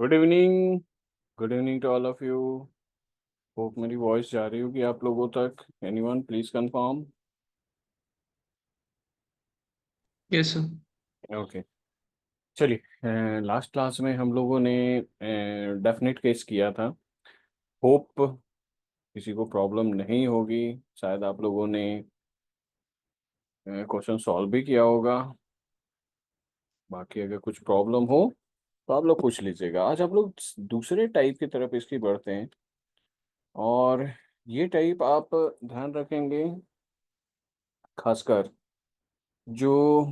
Good evening. Good evening to all of you. Hope मेरी voice जा रही होगी आप लोगों तक। Anyone please confirm. Yes sir. Okay, चलिए। लास्ट क्लास में हम लोगों ने डेफिनेट केस किया था। होप किसी को प्रॉब्लम नहीं होगी। शायद आप लोगों ने क्वेश्चन सॉल्व भी किया होगा। बाकी अगर कुछ प्रॉब्लम हो तो आप लोग पूछ लीजिएगा। आज आप लोग दूसरे टाइप की तरफ इसकी बढ़ते हैं। और ये टाइप आप ध्यान रखेंगे, खासकर जो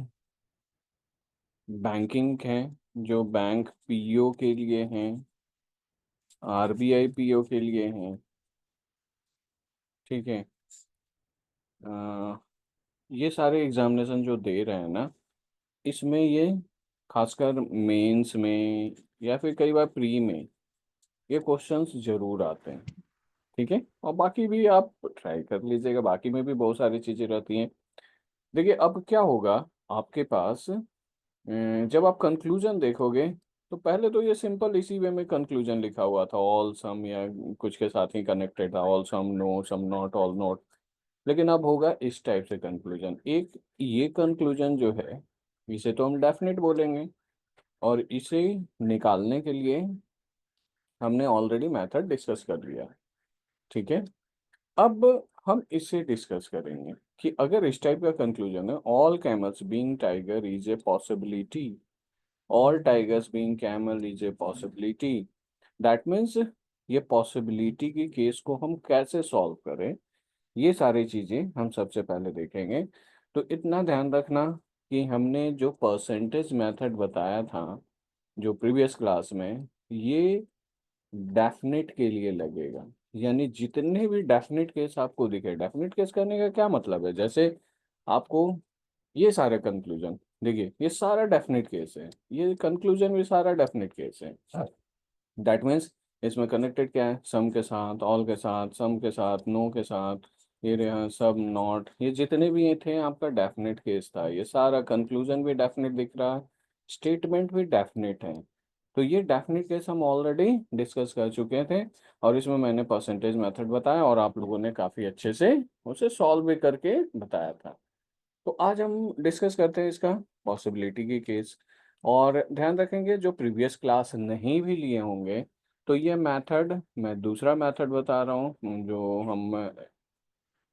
बैंकिंग है, जो बैंक पीओ के लिए हैं, आरबीआई पीओ के लिए हैं। ठीक है। अ, ये सारे एग्जामिनेशन जो दे रहे हैं ना, इसमें ये खासकर मेंस में या फिर कई बार प्री में ये क्वेश्चंस जरूर आते हैं। ठीक है, और बाकी भी आप ट्राई कर लीजिएगा, बाकी में भी बहुत सारी चीज़ें रहती हैं। देखिए अब क्या होगा आपके पास। जब आप कंक्लूजन देखोगे तो पहले तो ये सिंपल इसी वे में कंक्लूजन लिखा हुआ था, ऑल सम या कुछ के साथ ही कनेक्टेड था, all some no some not all not. लेकिन अब होगा इस टाइप से कंक्लूजन। एक ये कंक्लूजन जो है, इसे तो हम डेफिनेट बोलेंगे। और इसे निकालने के लिए हमने ऑलरेडी मेथड डिस्कस कर लिया। ठीक है। अब हम इसे डिस्कस करेंगे कि अगर इस टाइप का कंक्लूजन है, all camels being tiger is a possibility, all tigers being camel is a possibility, that means ये पॉसिबिलिटी की केस को हम कैसे सॉल्व करें, ये सारी चीज़ें हम सबसे पहले देखेंगे। तो इतना ध्यान रखना कि हमने जो परसेंटेज मेथड बताया था जो प्रीवियस क्लास में, ये डेफिनेट के लिए लगेगा। यानी जितने भी डेफिनेट केस आपको दिखे, डेफिनेट केस करने का क्या मतलब है, जैसे आपको ये सारे कंक्लूजन देखिए, ये सारा डेफिनेट केस है, ये कंक्लूजन भी सारा डेफिनेट केस है। दैट मीन्स इसमें कनेक्टेड क्या है, सम के साथ, ऑल के साथ, सम के साथ, नो के साथ, ये रहा सब नॉट, ये जितने भी ये थे आपका डेफिनेट केस था। ये सारा कंक्लूजन भी डेफिनेट दिख रहा है, स्टेटमेंट भी डेफिनेट है। तो ये डेफिनेट केस हम ऑलरेडी डिस्कस कर चुके थे, और इसमें मैंने परसेंटेज मेथड बताया और आप लोगों ने काफ़ी अच्छे से उसे सॉल्व भी करके बताया था। तो आज हम डिस्कस करते हैं इसका पॉसिबिलिटी की केस। और ध्यान रखेंगे जो प्रीवियस क्लास नहीं भी लिए होंगे, तो ये मेथड मैं दूसरा मेथड बता रहा हूँ जो हम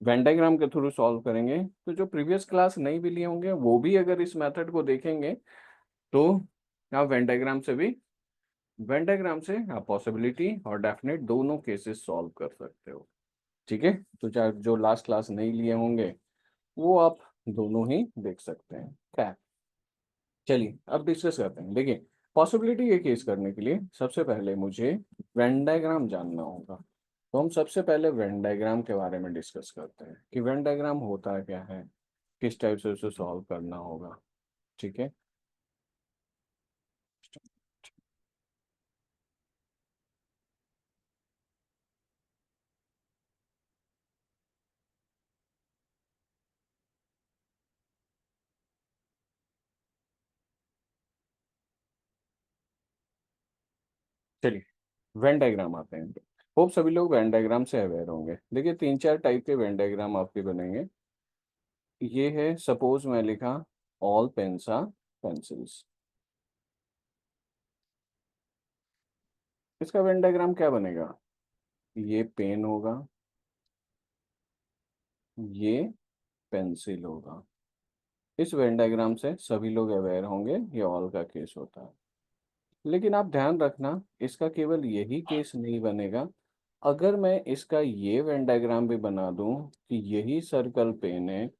वेन डायग्राम के थ्रू सॉल्व करेंगे। तो जो प्रीवियस क्लास नहीं भी लिए होंगे वो भी अगर इस मेथड को देखेंगे तो आप वेन डायग्राम से आप पॉसिबिलिटी और डेफिनेट दोनों केसेस सॉल्व कर सकते हो। ठीक है। तो चाहे जो लास्ट क्लास नहीं लिए होंगे वो आप दोनों ही देख सकते हैं। क्या है? चलिए अब डिस्कस करते हैं। देखिए, पॉसिबिलिटी ये केस करने के लिए सबसे पहले मुझे वेन डायग्राम जानना होगा। तो हम सबसे पहले वेन डायग्राम के बारे में डिस्कस करते हैं कि वेन डायग्राम होता क्या है, किस टाइप से उसे सॉल्व करना होगा। ठीक है। चलिए वेन डायग्राम आते हैं। होप सभी लोग वेन डायग्राम से अवेयर होंगे। देखिए तीन चार टाइप के वेन डायग्राम आपके बनेंगे। ये है, सपोज मैं लिखा ऑल पेन्स आर पेंसिल्स, इसका वेन डायग्राम क्या बनेगा, ये पेन होगा, ये पेंसिल होगा। इस वेन डायग्राम से सभी लोग अवेयर होंगे ये ऑल का केस होता है। लेकिन आप ध्यान रखना, इसका केवल यही केस नहीं बनेगा। अगर मैं इसका ये वेन डायग्राम भी बना दूं कि यही सर्कल पेन है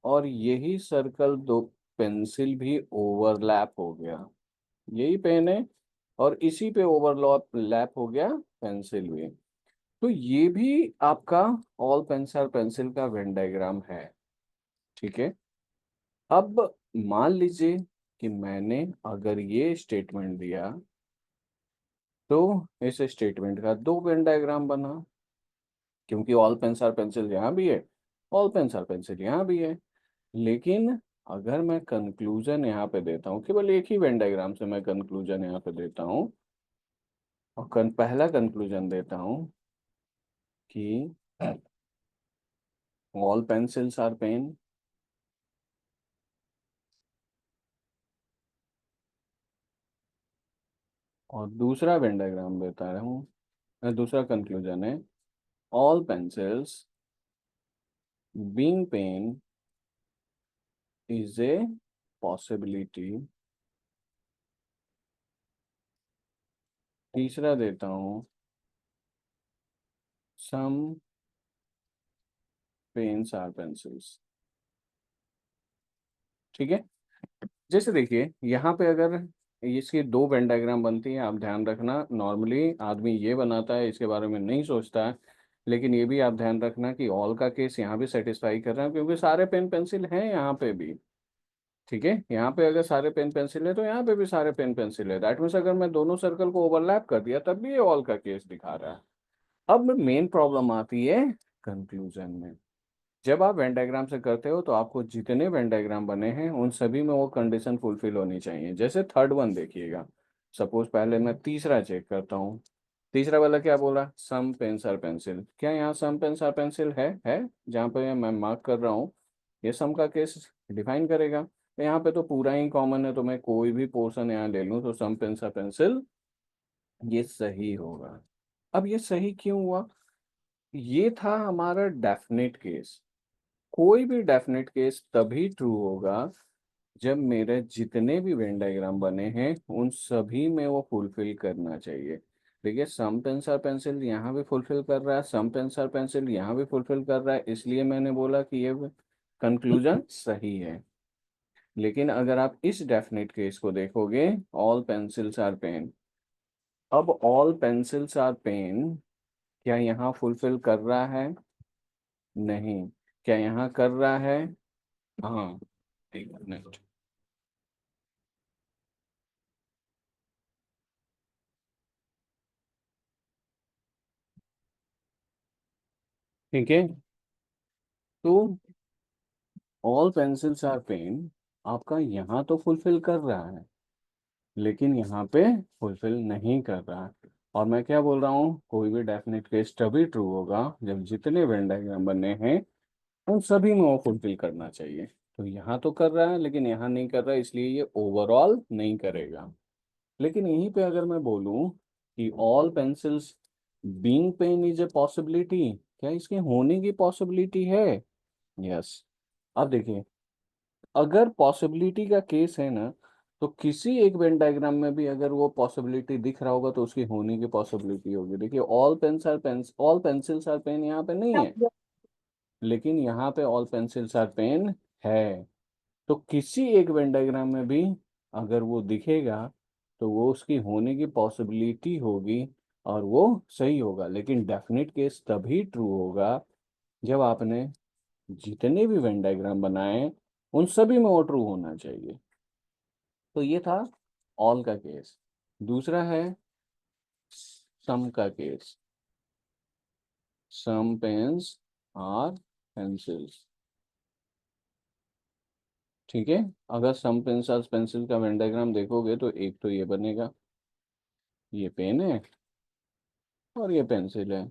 और यही सर्कल दो पेंसिल भी ओवरलैप हो गया, यही पेन है और इसी पे ओवरलैप लैप हो गया पेंसिल भी, तो ये भी आपका ऑल पेंसिल पेंसिल का वेन डायग्राम है। ठीक है। अब मान लीजिए कि मैंने अगर ये स्टेटमेंट दिया तो इस स्टेटमेंट का दो वेन डायग्राम बना, क्योंकि ऑल पेंसिल पेंसिल यहाँ भी है, ऑल पेंसिल पेंसिल यहाँ भी है। लेकिन अगर मैं कंक्लूजन यहाँ पे देता हूँ, केवल एक ही वेन डायग्राम से मैं कंक्लूजन यहाँ पे देता हूँ, और पहला कंक्लूजन देता हूँ कि ऑल पेंसिल्स आर पेन। और दूसरा वेन डायग्राम देता हूँ, दूसरा कंक्लूजन है all pencils being pen is a possibility. तीसरा देता हूँ सम पेन्स आर पेंसिल्स। ठीक है। जैसे देखिए यहाँ पे अगर इसकी दो वेन डायग्राम बनती है, आप ध्यान रखना, नॉर्मली आदमी ये बनाता है, इसके बारे में नहीं सोचता है। लेकिन ये भी आप ध्यान रखना कि ऑल का केस यहाँ भी सेटिस्फाई कर रहा है, क्योंकि सारे पेन पेंसिल हैं यहाँ पे भी। ठीक है, यहाँ पे अगर सारे पेन पेंसिल है तो यहाँ पे भी सारे पेन पेंसिल है। दैट मीन्स अगर मैं दोनों सर्कल को ओवरलैप कर दिया तब भी ये ऑल का केस दिखा रहा है। अब मेन प्रॉब्लम आती है कंक्लूजन में। जब आप वेन डायग्राम से करते हो तो आपको जितने वेन डायग्राम बने हैं उन सभी में वो कंडीशन फुलफिल होनी चाहिए। जैसे थर्ड वन देखिएगा, सपोज पहले मैं तीसरा चेक करता हूँ। तीसरा वाला क्या बोला, सम पेन्स आर पेंसिल। क्या यहाँ सम पेन्स आर पेंसिल है जहाँ पे मैं मार्क कर रहा हूँ, ये सम का केस डिफाइन करेगा। तो यहाँ पे तो पूरा ही कॉमन है, तो मैं कोई भी पोर्शन यहाँ ले लूँ तो सम पेन्स आर पेंसिल ये सही होगा। अब ये सही क्यों हुआ, ये था हमारा डेफिनेट केस। कोई भी डेफिनेट केस तभी ट्रू होगा जब मेरे जितने भी वेन डायग्राम बने हैं उन सभी में वो फुलफिल करना चाहिए। देखिए सम पेंसिल पेंसिल यहाँ भी फुलफिल कर रहा है, सम पेंसिल पेंसिल यहाँ भी फुलफिल कर रहा है, इसलिए मैंने बोला कि ये कंक्लूजन सही है। लेकिन अगर आप इस डेफिनेट केस को देखोगे, ऑल पेंसिल्स आर पेन, अब ऑल पेंसिल्स आर पेन क्या यहाँ फुलफिल कर रहा है? नहीं। क्या यहाँ कर रहा है? हाँ। एक मिनट। ठीक है, तो ऑल पेंसिल्स आर पेन आपका यहाँ तो फुलफिल कर रहा है, लेकिन यहाँ पे फुलफिल नहीं कर रहा है। और मैं क्या बोल रहा हूँ, कोई भी डेफिनेट केस तभी ट्रू होगा जब जितने वेन डायग्राम बने हैं उन सभी में वो फुलफिल करना चाहिए। तो यहाँ तो कर रहा है लेकिन यहाँ नहीं कर रहा है, इसलिए ये ओवरऑल नहीं करेगा। लेकिन यहीं पे अगर मैं बोलूँ कि all pencils being pen is a possibility, क्या इसके होने की पॉसिबिलिटी है? यस। अब देखिए, अगर पॉसिबिलिटी का केस है ना, तो किसी एक वेन डायग्राम में भी अगर वो पॉसिबिलिटी दिख रहा होगा तो उसकी होने की पॉसिबिलिटी होगी। देखिए ऑल पेंसिल्स आर पेन यहाँ पे नहीं है, लेकिन यहाँ पे ऑल पेंसिल्स आर पेन है। तो किसी एक वेन डायग्राम में भी अगर वो दिखेगा तो वो उसकी होने की पॉसिबिलिटी होगी और वो सही होगा। लेकिन डेफिनेट केस तभी ट्रू होगा जब आपने जितने भी वेन डायग्राम बनाए उन सभी में वो ट्रू होना चाहिए। तो ये था ऑल का केस। दूसरा है सम का case, some pens are pencils. ठीक है, अगर सम पेन्स आर पेंसिल का वेन डायग्राम देखोगे तो एक तो ये बनेगा, ये पेन है और ये पेंसिल है।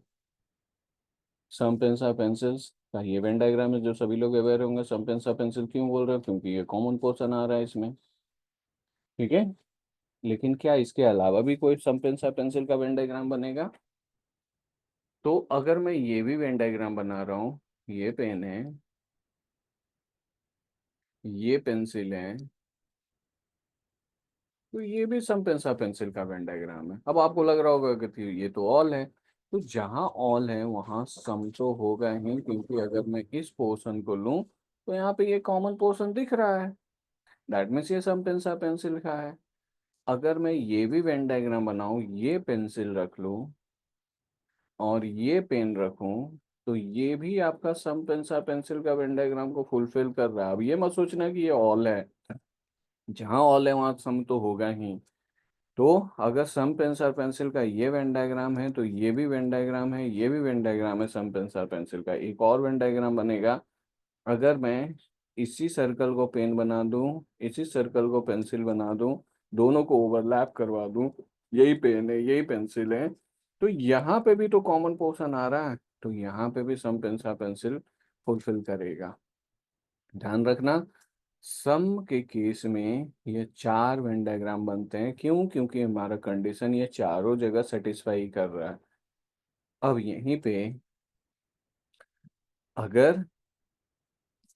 सम पेन्स आर पेंसिल्स का ये वेन डायग्राम है जो सभी लोग अवेयर होंगे। सम पेन्स आर पेंसिल क्यों बोल रहे हो, क्योंकि ये कॉमन पोर्शन आ रहा है इसमें। ठीक है, लेकिन क्या इसके अलावा भी कोई सम पेन्स आर पेंसिल का वेन डायग्राम बनेगा? तो अगर मैं ये भी वेन डायग्राम बना रहा हूँ, ये पेन है, ये पेंसिल है, तो ये भी सम पेंसिल पेंसिल का वेन डायग्राम है। अब आपको लग रहा होगा कि ये तो ऑल है, तो जहाँ ऑल है वहाँ सम तो होगा ही, क्योंकि अगर मैं इस पोर्शन को लूँ तो यहाँ पे ये कॉमन पोर्शन दिख रहा है। दैट मीन्स ये सम पेंसिल पेंसिल का है। अगर मैं ये भी वेन डायग्राम बनाऊँ, ये पेंसिल रख लूँ और ये पेन रखूँ, तो ये भी आपका सम पेंसिल पेंसिल का वेन डायग्राम को फुलफिल कर रहा है। अब ये मत सोचना कि ये ऑल है, जहाँ ऑल है वहाँ सम तो होगा ही। तो अगर सम पेंसिल पेंसिल का ये वेन डायग्राम है तो ये भी वेन डायग्राम है, ये भी वेन डायग्राम है। सम पेंसिल पेंसिल का एक और वेन डायग्राम बनेगा अगर मैं इसी सर्कल को पेन बना दूं, इसी सर्कल को पेंसिल बना दूं, दोनों को ओवरलैप करवा दूं, यही पेन है, यही पेंसिल है। तो यहाँ पे भी तो कॉमन पोर्शन आ रहा है, तो यहाँ पे भी सम पेंसिल पेंसिल फुलफिल करेगा। ध्यान रखना, सम के केस में ये चार वेन डायग्राम बनते हैं। क्यों? क्योंकि हमारा कंडीशन ये चारों जगह सेटिस्फाई कर रहा है। अब यहीं पे अगर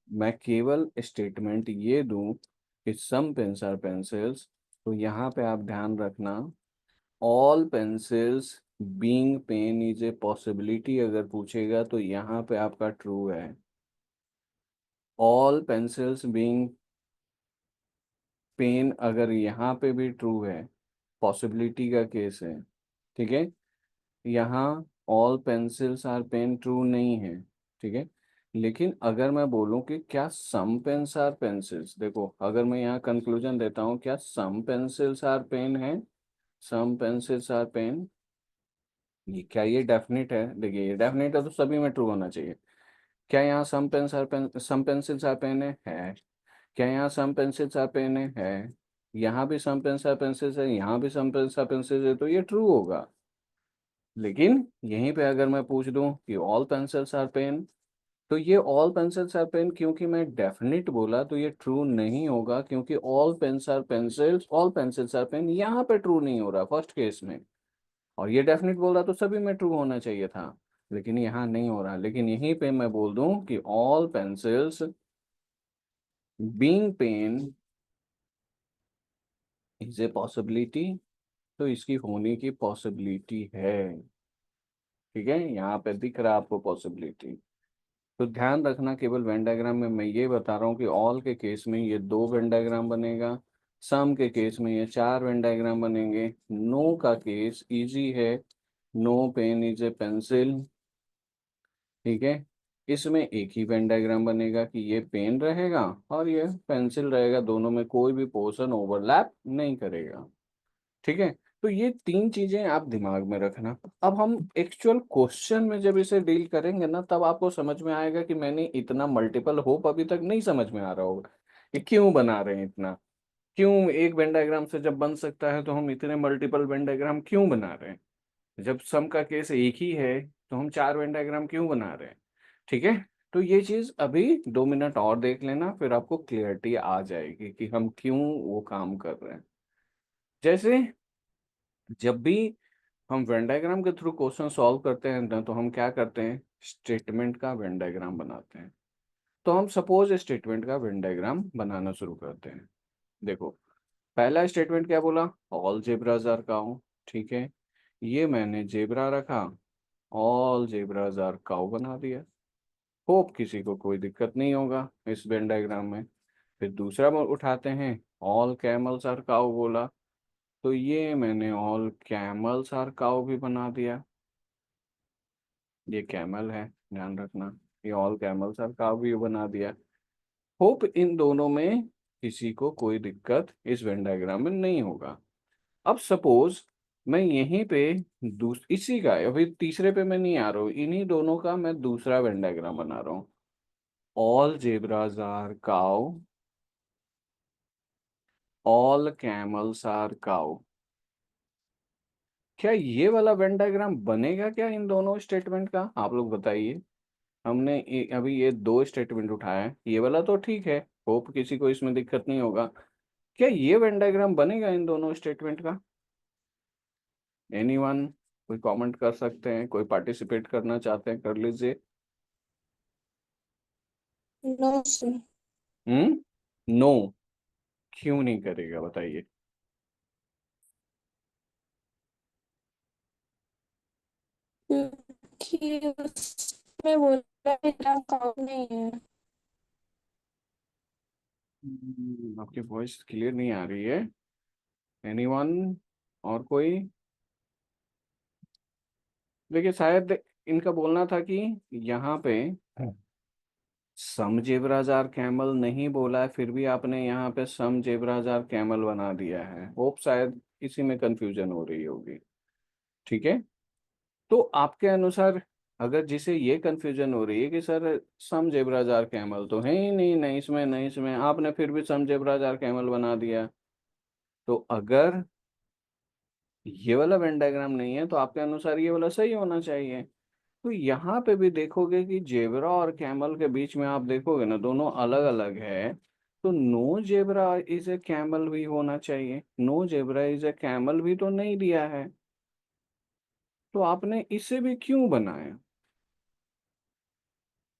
मैं केवल स्टेटमेंट ये दूं कि सम पेन्स आर पेंसिल्स, तो यहाँ पे आप ध्यान रखना, all pencils being pen is a possibility अगर पूछेगा तो यहाँ पे आपका ट्रू है। ऑल पेंसिल्स बीइंग पेन अगर यहाँ पे भी ट्रू है, पॉसिबिलिटी का केस है, ठीक है। यहाँ all pencils are pen true नहीं है, ठीक है। लेकिन अगर मैं बोलूँ कि क्या सम पेन्स आर पेंसिल्स, देखो अगर मैं यहाँ कंक्लूजन देता हूँ, क्या सम पेंसिल्स आर पेन है, सम पेंसिल्स आर पेन, ये क्या ये डेफिनेट है? देखिए ये डेफिनेट है तो सभी में ट्रू होना चाहिए। क्या यहाँ some pens are pen, some pencils are pen है? क्या यहाँ सम पेंसिल्स आर पेन है? यहाँ भी सम पेन्स आर पेंसिल्स है, यहाँ भी सम पेन्स आर पेंसिल्स है, तो ये ट्रू होगा। लेकिन यहीं पे अगर मैं पूछ दूं कि ऑल पेंसिल्स आर पेन, तो ये ऑल पेंसिल्स आर पेन क्योंकि मैं डेफिनेट बोला तो ये ट्रू नहीं होगा, क्योंकि all pens are pencils, all pencils are pen यहाँ पे ट्रू नहीं हो रहा फर्स्ट केस में। और ये डेफिनेट बोल रहा तो सभी में ट्रू होना चाहिए था, लेकिन यहाँ नहीं हो रहा। लेकिन यहीं पे मैं बोल दूं कि all pencils being pen is a possibility, तो इसकी होने की पॉसिबिलिटी है। ठीक है, यहाँ पे दिख रहा है आपको पॉसिबिलिटी। तो ध्यान रखना, केवल वेन डायग्राम में मैं ये बता रहा हूँ कि ऑल के केस में ये दो वेन डायग्राम बनेगा, सम के केस में ये चार वेन डायग्राम बनेंगे। नो का केस इजी है, no pen is a pencil, ठीक है। इसमें एक ही वेन डायग्राम बनेगा कि ये पेन रहेगा और ये पेंसिल रहेगा, दोनों में कोई भी पोर्शन ओवरलैप नहीं करेगा, ठीक है। तो ये तीन चीजें आप दिमाग में रखना। अब हम एक्चुअल क्वेश्चन में जब इसे डील करेंगे ना, तब आपको समझ में आएगा कि मैंने इतना मल्टीपल होप अभी तक नहीं समझ में आ रहा होगा कि क्यों बना रहे हैं इतना। क्यों एक वेन डायग्राम से जब बन सकता है तो हम इतने मल्टीपल वेन डायग्राम क्यों बना रहे हैं? जब सम का केस एक ही है तो हम चार वेन डायग्राम क्यों बना रहे हैं? ठीक है। तो ये चीज अभी 2 मिनट और देख लेना, फिर आपको क्लियरिटी आ जाएगी कि हम क्यों वो काम कर रहे हैं। जैसे जब भी हम वेन डायग्राम के थ्रू क्वेश्चन सॉल्व करते हैं ना, तो हम क्या करते हैं, स्टेटमेंट का वेन डायग्राम बनाते हैं। तो हम सपोज स्टेटमेंट का वेन डायग्राम बनाना शुरू करते हैं। देखो, पहला स्टेटमेंट क्या बोला, ऑल जेब्राज आर काउ, ठीक है। ये मैंने जेब्रा रखा, ऑल जेब्राज आर काउ बना दिया। होप किसी को कोई दिक्कत नहीं होगा इस वेन डायग्राम में। फिर दूसरा उठाते हैं, ऑल कैमल्स आर काउ बोला, तो ये मैंने ऑल कैमल्स आर काउ भी बना दिया। ये कैमल है, ध्यान रखना, ये ऑल कैमल्स आर काउ भी बना दिया। होप इन दोनों में किसी को कोई दिक्कत इस वेन डायग्राम में नहीं होगा। अब सपोज मैं यहीं पे इसी का, अभी तीसरे पे मैं नहीं आ रहा हूँ, इन्हीं दोनों का मैं दूसरा वेन डायग्राम बना रहा हूँ। All zebras are cow, all camels are cow. क्या ये वाला वेन डायग्राम बनेगा क्या इन दोनों स्टेटमेंट का? आप लोग बताइए। हमने अभी ये दो स्टेटमेंट उठाया है, ये वाला तो ठीक है, होप किसी को इसमें दिक्कत नहीं होगा। क्या ये वेन डायग्राम बनेगा इन दोनों स्टेटमेंट का? एनीवन? कोई कमेंट कर सकते हैं, कोई पार्टिसिपेट करना चाहते हैं कर लीजिए। No sir. नो? क्यों नहीं करेगा बताइए। क्योंकि उसमें बोला इतना काउंट नहीं है। आपकी वॉइस क्लियर नहीं आ रही है। एनीवन? और कोई? देखिए शायद इनका बोलना था कि यहाँ पे सम जेब्राजार कैमल नहीं बोला है, फिर भी आपने यहाँ पे सम जेब्राजार कैमल बना दिया है। होप शायद इसी में कंफ्यूजन हो रही होगी, ठीक है। तो आपके अनुसार अगर जिसे ये कंफ्यूजन हो रही है कि सर सम जेब्राजार कैमल तो है ही नहीं, नहीं इसमें नहीं इसमें, आपने फिर भी सम जेब्राजार कैमल बना दिया, तो अगर ये वाला वेन डायग्राम नहीं है, तो आपके अनुसार ये वाला सही होना चाहिए। तो यहाँ पे भी देखोगे कि जेबरा और कैमल के बीच में आप देखोगे ना, दोनों अलग अलग है। तो no zebra is a camel भी होना चाहिए, no zebra is a camel भी तो नहीं दिया है, तो आपने इसे भी क्यों बनाया?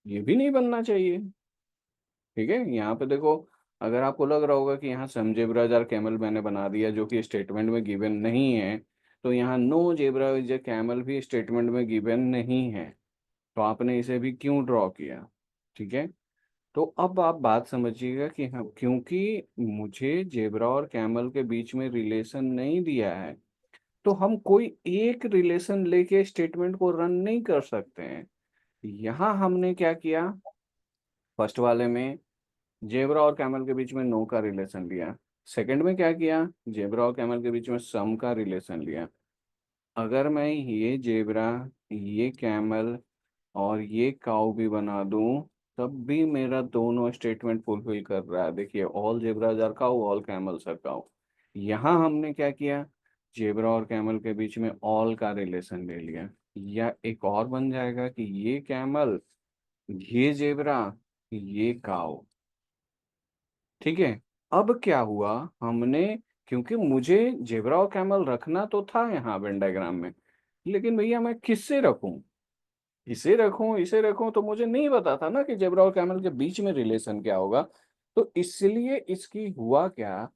ये भी नहीं बनना चाहिए। ठीक है, यहाँ पे देखो, अगर आपको लग रहा होगा कि यहाँ सम जेब्राज और कैमल मैंने बना दिया जो कि स्टेटमेंट में गिवन नहीं है, तो यहाँ no zebra is a camel भी स्टेटमेंट में गिवन नहीं है, तो आपने इसे भी क्यों ड्रॉ किया? ठीक है, तो अब आप बात समझिएगा कि हम, क्योंकि मुझे जेब्रा और कैमल के बीच में रिलेशन नहीं दिया है, तो हम कोई एक रिलेशन लेके स्टेटमेंट को रन नहीं कर सकते हैं। यहाँ हमने क्या किया, फर्स्ट वाले में जेब्रा और कैमल के बीच में नो का रिलेशन लिया, सेकंड में क्या किया, जेब्रा और कैमल के बीच में सम का रिलेशन लिया। अगर मैं ये जेब्रा, ये कैमल और ये काऊ भी बना दूं, तब भी मेरा दोनों स्टेटमेंट फुलफिल कर रहा है। देखिए, all zebras are cow, all camels are cow. यहाँ हमने क्या किया, जेब्रा और कैमल के बीच में ऑल का रिलेशन ले लिया। या एक और बन जाएगा कि ये कैमल, ये जेब्रा, ये काऊ। ठीक है, अब क्या हुआ, हमने, क्योंकि मुझे जेब्रा और कैमल रखना तो था यहाँ वेन डायग्राम में, लेकिन भैया मैं किससे रखूं, इसे रखूं इसे रखूं, तो मुझे नहीं पता था ना कि जेब्रा और कैमल के बीच में रिलेशन क्या होगा। तो इसलिए इसकी हुआ क्या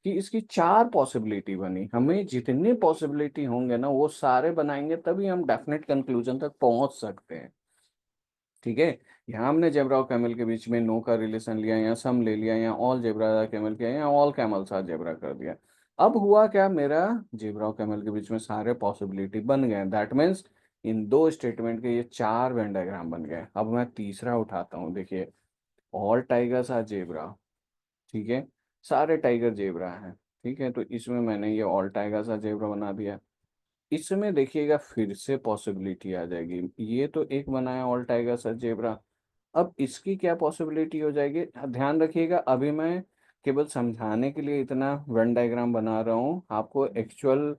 कि इसकी चार पॉसिबिलिटी बनी। हमें जितने पॉसिबिलिटी होंगे ना वो सारे बनाएंगे, तभी हम डेफिनेट कंक्लूजन तक पहुंच सकते हैं। ठीक है, यहाँ हमने जेब्रा और कैमल के बीच में नो का रिलेशन लिया, यहाँ सम ले लिया, यहाँ ऑल जेब्रा कैमल किया, यहाँ ऑल कैमल साथ जेब्रा कर दिया। अब हुआ क्या, मेरा जेब्रा और कैमल के बीच में सारे पॉसिबिलिटी बन गए। दैट मीन्स इन दो स्टेटमेंट के ये चार वेन डायग्राम बन गए। अब मैं तीसरा उठाता हूँ, देखिए, ऑल टाइगर्स आर जेब्रा। ठीक है, सारे टाइगर जेब्रा हैं। ठीक है, तो इसमें मैंने ये ऑल टाइगर्स आर जेब्रा बना दिया। इसमें देखिएगा फिर से पॉसिबिलिटी आ जाएगी, ये तो एक बनाया ऑल टाइगर सर जेब्रा। अब इसकी क्या पॉसिबिलिटी हो जाएगी, ध्यान रखिएगा, अभी मैं केवल समझाने के लिए इतना वेन डायग्राम बना रहा हूँ, आपको एक्चुअल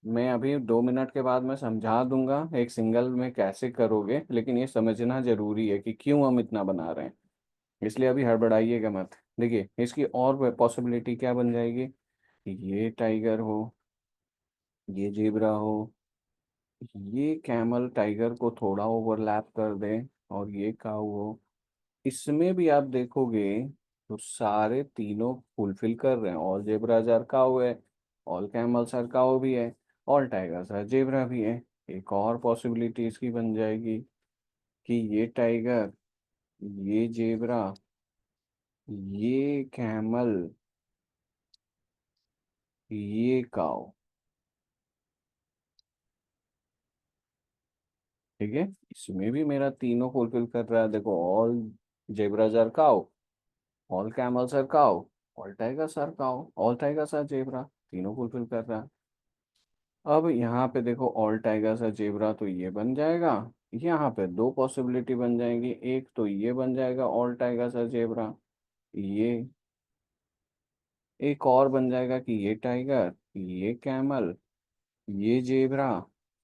में अभी 2 मिनट के बाद मैं समझा दूंगा एक सिंगल में कैसे करोगे, लेकिन ये समझना जरूरी है कि क्यों हम इतना बना रहे हैं, इसलिए अभी हड़बड़ाइएगा मत। देखिए, इसकी और पॉसिबिलिटी क्या बन जाएगी, कि ये टाइगर हो, ये जेब्रा हो, ये कैमल टाइगर को थोड़ा ओवरलैप कर दे, और ये काऊ हो। इसमें भी आप देखोगे तो सारे तीनों फुलफिल कर रहे हैं, ऑल जेब्राज आर काऊ है, ऑल कैमल्स आर काऊ भी है, ऑल टाइगर्स आर जेब्रा भी है। एक और पॉसिबिलिटी इसकी बन जाएगी कि ये टाइगर, ये जेब्रा, ये कैमल, ये काऊ। ठीक है, इसमें भी मेरा तीनों फुलफिल कर रहा है। देखो, all zebras are cow, all camels are cow, all tigers are cow, all tigers are zebra, तीनों फुलफिल कर रहा है। अब यहाँ पे देखो, ऑल टाइगर्स आर जेब्रा, तो ये बन जाएगा। यहाँ पे दो पॉसिबिलिटी बन जाएंगी, एक तो ये बन जाएगा ऑल टाइगर्स आर जेब्रा, ये एक और बन जाएगा कि ये टाइगर, ये कैमल, ये जेब्रा,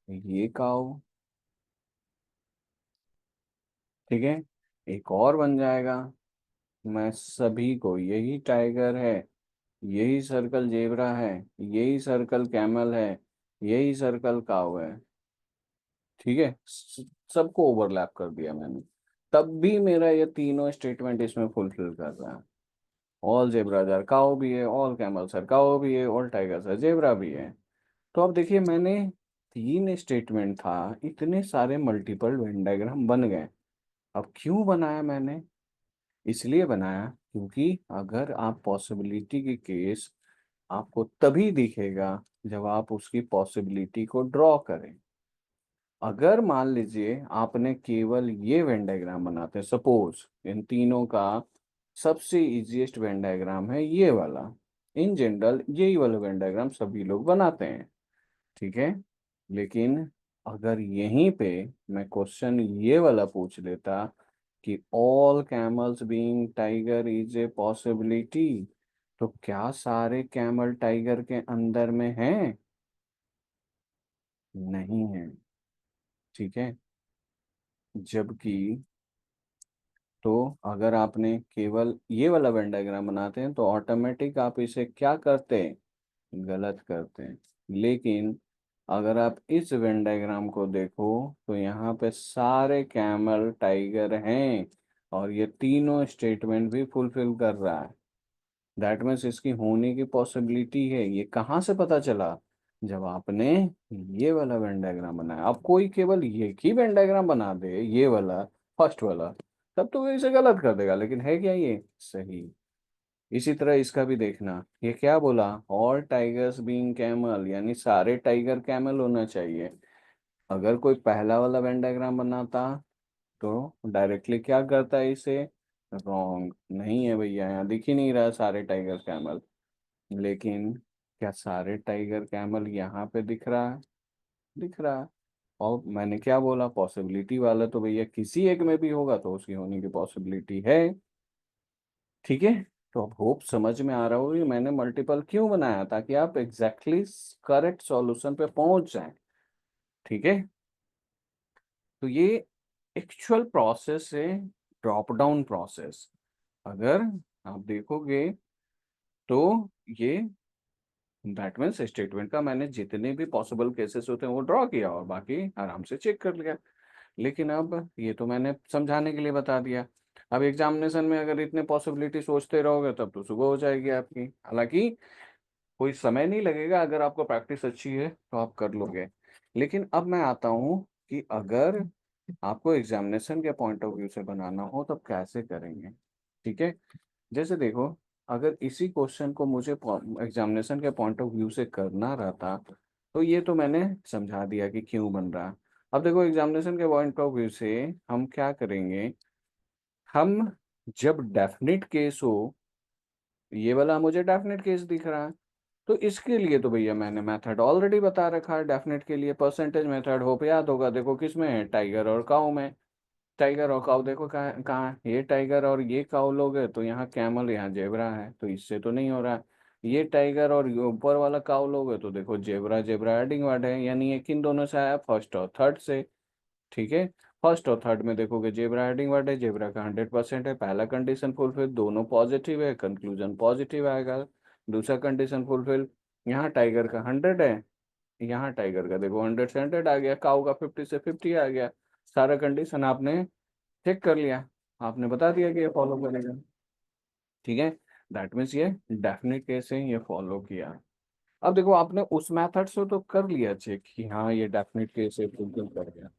ये काऊ। ठीक है, एक और बन जाएगा, मैं सभी को, यही टाइगर है, यही सर्कल जेब्रा है, यही सर्कल कैमल है, यही सर्कल काऊ है। ठीक है, सबको ओवरलैप कर दिया मैंने, तब भी मेरा ये तीनों स्टेटमेंट इसमें फुलफिल कर रहा है। ऑल जेब्रा आर काऊ भी है, ऑल कैमल सर काऊ भी है, ऑल टाइगर सर जेब्रा भी है। तो अब देखिए, मैंने तीन स्टेटमेंट था, इतने सारे मल्टीपल वेन डायग्राम बन गए। अब क्यों बनाया मैंने, इसलिए बनाया क्योंकि अगर आप पॉसिबिलिटी की केस, आपको तभी दिखेगा जब आप उसकी पॉसिबिलिटी को ड्रॉ करें। अगर मान लीजिए आपने केवल ये वेन डायग्राम बनाते हैं, सपोज इन तीनों का सबसे इजीएस्ट वेन डायग्राम है ये वाला, इन जनरल यही वाला वेन डायग्राम सभी लोग बनाते हैं। ठीक है, लेकिन अगर यहीं पे मैं क्वेश्चन ये वाला पूछ लेता कि all camels being tiger is a possibility, तो क्या सारे कैमल टाइगर के अंदर में हैं? नहीं है। ठीक है, जबकि तो अगर आपने केवल ये वाला वेन डायग्राम बनाते हैं तो ऑटोमेटिक आप इसे क्या करते हैं, गलत करते हैं। लेकिन अगर आप इस वेन डायग्राम को देखो तो यहाँ पे सारे कैमल टाइगर हैं और ये तीनों स्टेटमेंट भी फुलफिल कर रहा है। दैट मीन्स इसकी होने की पॉसिबिलिटी है। ये कहाँ से पता चला, जब आपने ये वाला वेन डायग्राम बनाया। अब कोई केवल ये ही वेन डायग्राम बना दे, ये वाला फर्स्ट वाला, तब तो वो इसे गलत कर देगा। लेकिन है क्या ये सही। इसी तरह इसका भी देखना, ये क्या बोला, ऑल टाइगर्स बीइंग कैमल, यानी सारे टाइगर कैमल होना चाहिए। अगर कोई पहला वाला वेन डायग्राम बनाता तो डायरेक्टली क्या करता है इसे, रॉन्ग। नहीं है भैया, यहाँ दिख ही नहीं रहा सारे टाइगर कैमल। लेकिन क्या सारे टाइगर कैमल यहाँ पे दिख रहा है, दिख रहा है। और मैंने क्या बोला, पॉसिबिलिटी वाला तो भैया किसी एक में भी होगा तो उसकी होने की पॉसिबिलिटी है। ठीक है, तो अब होप समझ में आ रहा होगा कि मैंने मल्टीपल क्यों बनाया, ताकि आप एग्जैक्टली करेक्ट सॉल्यूशन पे पहुंच जाएं। ठीक है, तो ये एक्चुअल प्रोसेस है, ड्रॉप डाउन प्रोसेस। अगर आप देखोगे तो ये दैट मीन्स स्टेटमेंट का मैंने जितने भी पॉसिबल केसेस होते हैं वो ड्रॉ किया और बाकी आराम से चेक कर लिया। लेकिन अब ये तो मैंने समझाने के लिए बता दिया। अब एग्जामिनेशन में अगर इतने पॉसिबिलिटी सोचते रहोगे तब तो सुबह हो जाएगी आपकी। हालांकि कोई समय नहीं लगेगा, अगर आपको प्रैक्टिस अच्छी है तो आप कर लोगे। लेकिन अब मैं आता हूँ कि अगर आपको एग्जामिनेशन के पॉइंट ऑफ व्यू से बनाना हो तब कैसे करेंगे। ठीक है, जैसे देखो, अगर इसी क्वेश्चन को मुझे एग्जामिनेशन के पॉइंट ऑफ व्यू से करना रहता तो ये तो मैंने समझा दिया कि क्यों बन रहा। अब देखो, एग्जामिनेशन के पॉइंट ऑफ व्यू से हम क्या करेंगे, हम जब डेफिनेट केस हो, ये वाला मुझे डेफिनेट केस दिख रहा है, तो इसके लिए तो भैया मैंने मेथड ऑलरेडी बता रखा है। डेफिनेट के लिए परसेंटेज मेथड होप याद होगा, देखो किस में है, टाइगर और काऊ में। टाइगर और काऊ देखो कहाँ कहाँ है? ये टाइगर और ये काऊ लोग है तो यहाँ कैमल, यहाँ जेबरा है, तो इससे तो नहीं हो रहा। ये टाइगर और ये ऊपर वाला काऊ लोग है तो देखो जेबरा जेबरा एडिंग वर्ड है, यानी ये किन दोनों से आया, फर्स्ट और थर्ड से। ठीक है, फर्स्ट और थर्ड में देखोगे जेबरा हेडिंग वर्ड है, जेबरा का 100% है। पहला कंडीशन फुलफिल, दोनों पॉजिटिव है, कंक्लूजन पॉजिटिव आएगा। दूसरा कंडीशन फुलफिल, यहाँ टाइगर का 100 है, यहाँ टाइगर का देखो 100 से 100 आ गया, काऊ का 50 से 50 आ गया। सारा कंडीशन आपने चेक कर लिया, आपने बता दिया कि ये फॉलो करेगा। ठीक है, दैट मीन्स ये डेफिनेट केस है, ये फॉलो किया। अब देखो, आपने उस मेथड से तो कर लिया चेक कि हाँ ये डेफिनेट केस है, फुलफिल कर गया।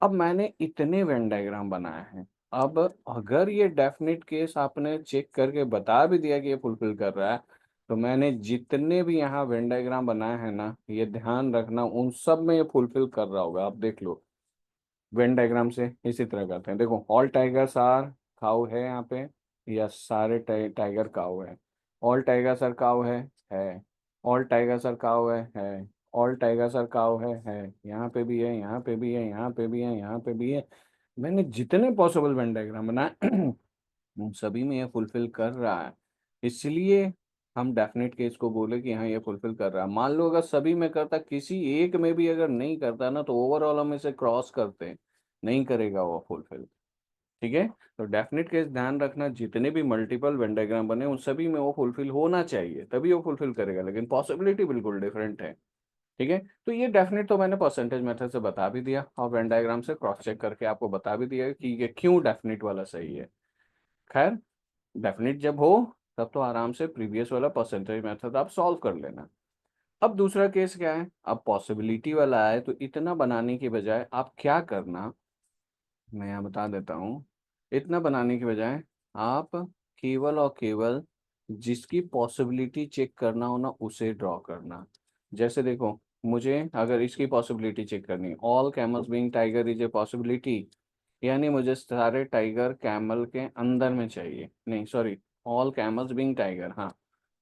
अब मैंने इतने वेन डायग्राम बनाए हैं। अब अगर ये डेफिनेट केस आपने चेक करके बता भी दिया कि ये फुलफिल कर रहा है, तो मैंने जितने भी यहाँ वेन डायग्राम बनाए हैं ना, ये ध्यान रखना उन सब में ये फुलफिल कर रहा होगा। आप देख लो, वेन डायग्राम से इसी तरह करते हैं। देखो, ऑल टाइगर्स आर काऊ है यहाँ पे, या सारे टाइगर काऊ है। ऑल टाइगर्स आर काऊ है। ऑल टाइगर्स आर काऊ है। ऑल टाइगर्स आर काऊ है। यहाँ पे भी है, यहाँ पे भी है, यहाँ पे भी है, यहाँ पे भी है। मैंने जितने पॉसिबल वेन डायग्राम बनाए उन सभी में ये फुलफिल कर रहा है। इसलिए हम डेफिनेट केस को बोले कि हाँ ये फुलफिल कर रहा है। मान लो अगर सभी में करता, किसी एक में भी अगर नहीं करता ना, तो ओवरऑल हम इसे क्रॉस करते हैं, नहीं करेगा वो फुलफिल। ठीक है, तो डेफिनेट केस ध्यान रखना, जितने भी मल्टीपल वेन डायग्राम बने उन सभी में वो फुलफिल होना चाहिए, तभी वो फुलफिल करेगा। लेकिन पॉसिबिलिटी बिल्कुल डिफरेंट है। ठीक है, तो ये डेफिनेट तो मैंने परसेंटेज मेथड से बता भी दिया और वेन डायग्राम से क्रॉस चेक करके आपको बता भी दिया कि ये क्यों डेफिनेट वाला सही है। खैर, डेफिनेट जब हो तब तो आराम से प्रीवियस वाला परसेंटेज मेथड आप सॉल्व कर लेना। अब दूसरा केस क्या है, अब पॉसिबिलिटी वाला है, तो इतना बनाने की बजाय आप क्या करना, मैं यहाँ बता देता हूँ। इतना बनाने की बजाय आप केवल और केवल जिसकी पॉसिबिलिटी चेक करना हो ना उसे ड्रॉ करना। जैसे देखो, मुझे अगर इसकी पॉसिबिलिटी चेक करनी, all camels being tiger is a possibility, यानी मुझे सारे टाइगर कैमल के अंदर में चाहिए, नहीं sorry, all camels being tiger, हाँ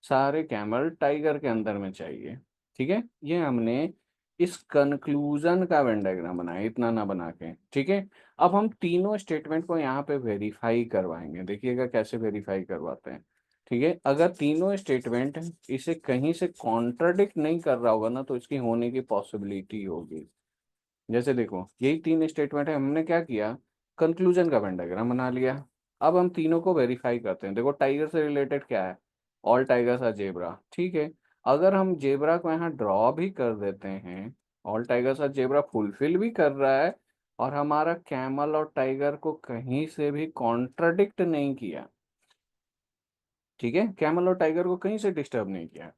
सारे कैमल टाइगर के अंदर में चाहिए। ठीक है, ये हमने इस कंक्लूजन का वेन डायग्राम बनाया, इतना ना बना के। ठीक है, अब हम तीनों स्टेटमेंट को यहाँ पे वेरीफाई करवाएंगे, देखिएगा कैसे वेरीफाई करवाते हैं। ठीक है, अगर तीनों स्टेटमेंट इसे कहीं से कॉन्ट्राडिक्ट नहीं कर रहा होगा ना, तो इसकी होने की पॉसिबिलिटी होगी। जैसे देखो, यही तीन स्टेटमेंट है, हमने क्या किया, कंक्लूजन का वेन डायग्राम बना लिया। अब हम तीनों को वेरीफाई करते हैं। देखो, टाइगर से रिलेटेड क्या है, ऑल टाइगर्स आर जेब्रा, ठीक है। अगर हम जेब्रा को यहाँ ड्रॉ भी कर देते हैं, all tigers are zebra fulfil भी कर रहा है, और हमारा कैमल और टाइगर को कहीं से भी कॉन्ट्राडिक्ट नहीं किया, ठीक है, कैमल और टाइगर को कहीं से डिस्टर्ब नहीं किया,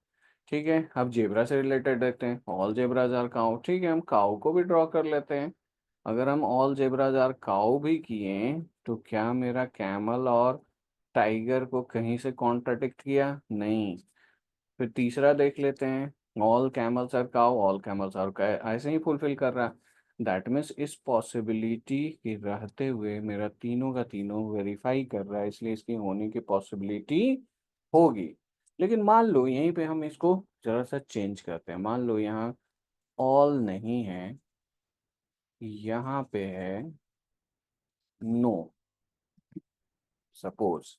ठीक है। अब जेब्रा से रिलेटेड देखते हैं, ऑल जेब्राज आर काउ, ठीक है, हम काउ को भी ड्रॉ कर लेते हैं। अगर हम ऑल जेब्राज आर काउ भी किए, तो क्या मेरा कैमल और टाइगर को कहीं से कॉन्ट्राडिक्ट किया? नहीं। फिर तीसरा देख लेते हैं, all camels are cow, all camels are, ऐसे ही फुलफिल कर रहा है। दैट मीन्स इस पॉसिबिलिटी के रहते हुए मेरा तीनों का तीनों वेरीफाई कर रहा है, इसलिए इसकी होने की पॉसिबिलिटी होगी। लेकिन मान लो यहीं पे हम इसको जरा सा चेंज करते हैं, मान लो यहाँ ऑल नहीं है, यहाँ पे है नो, सपोज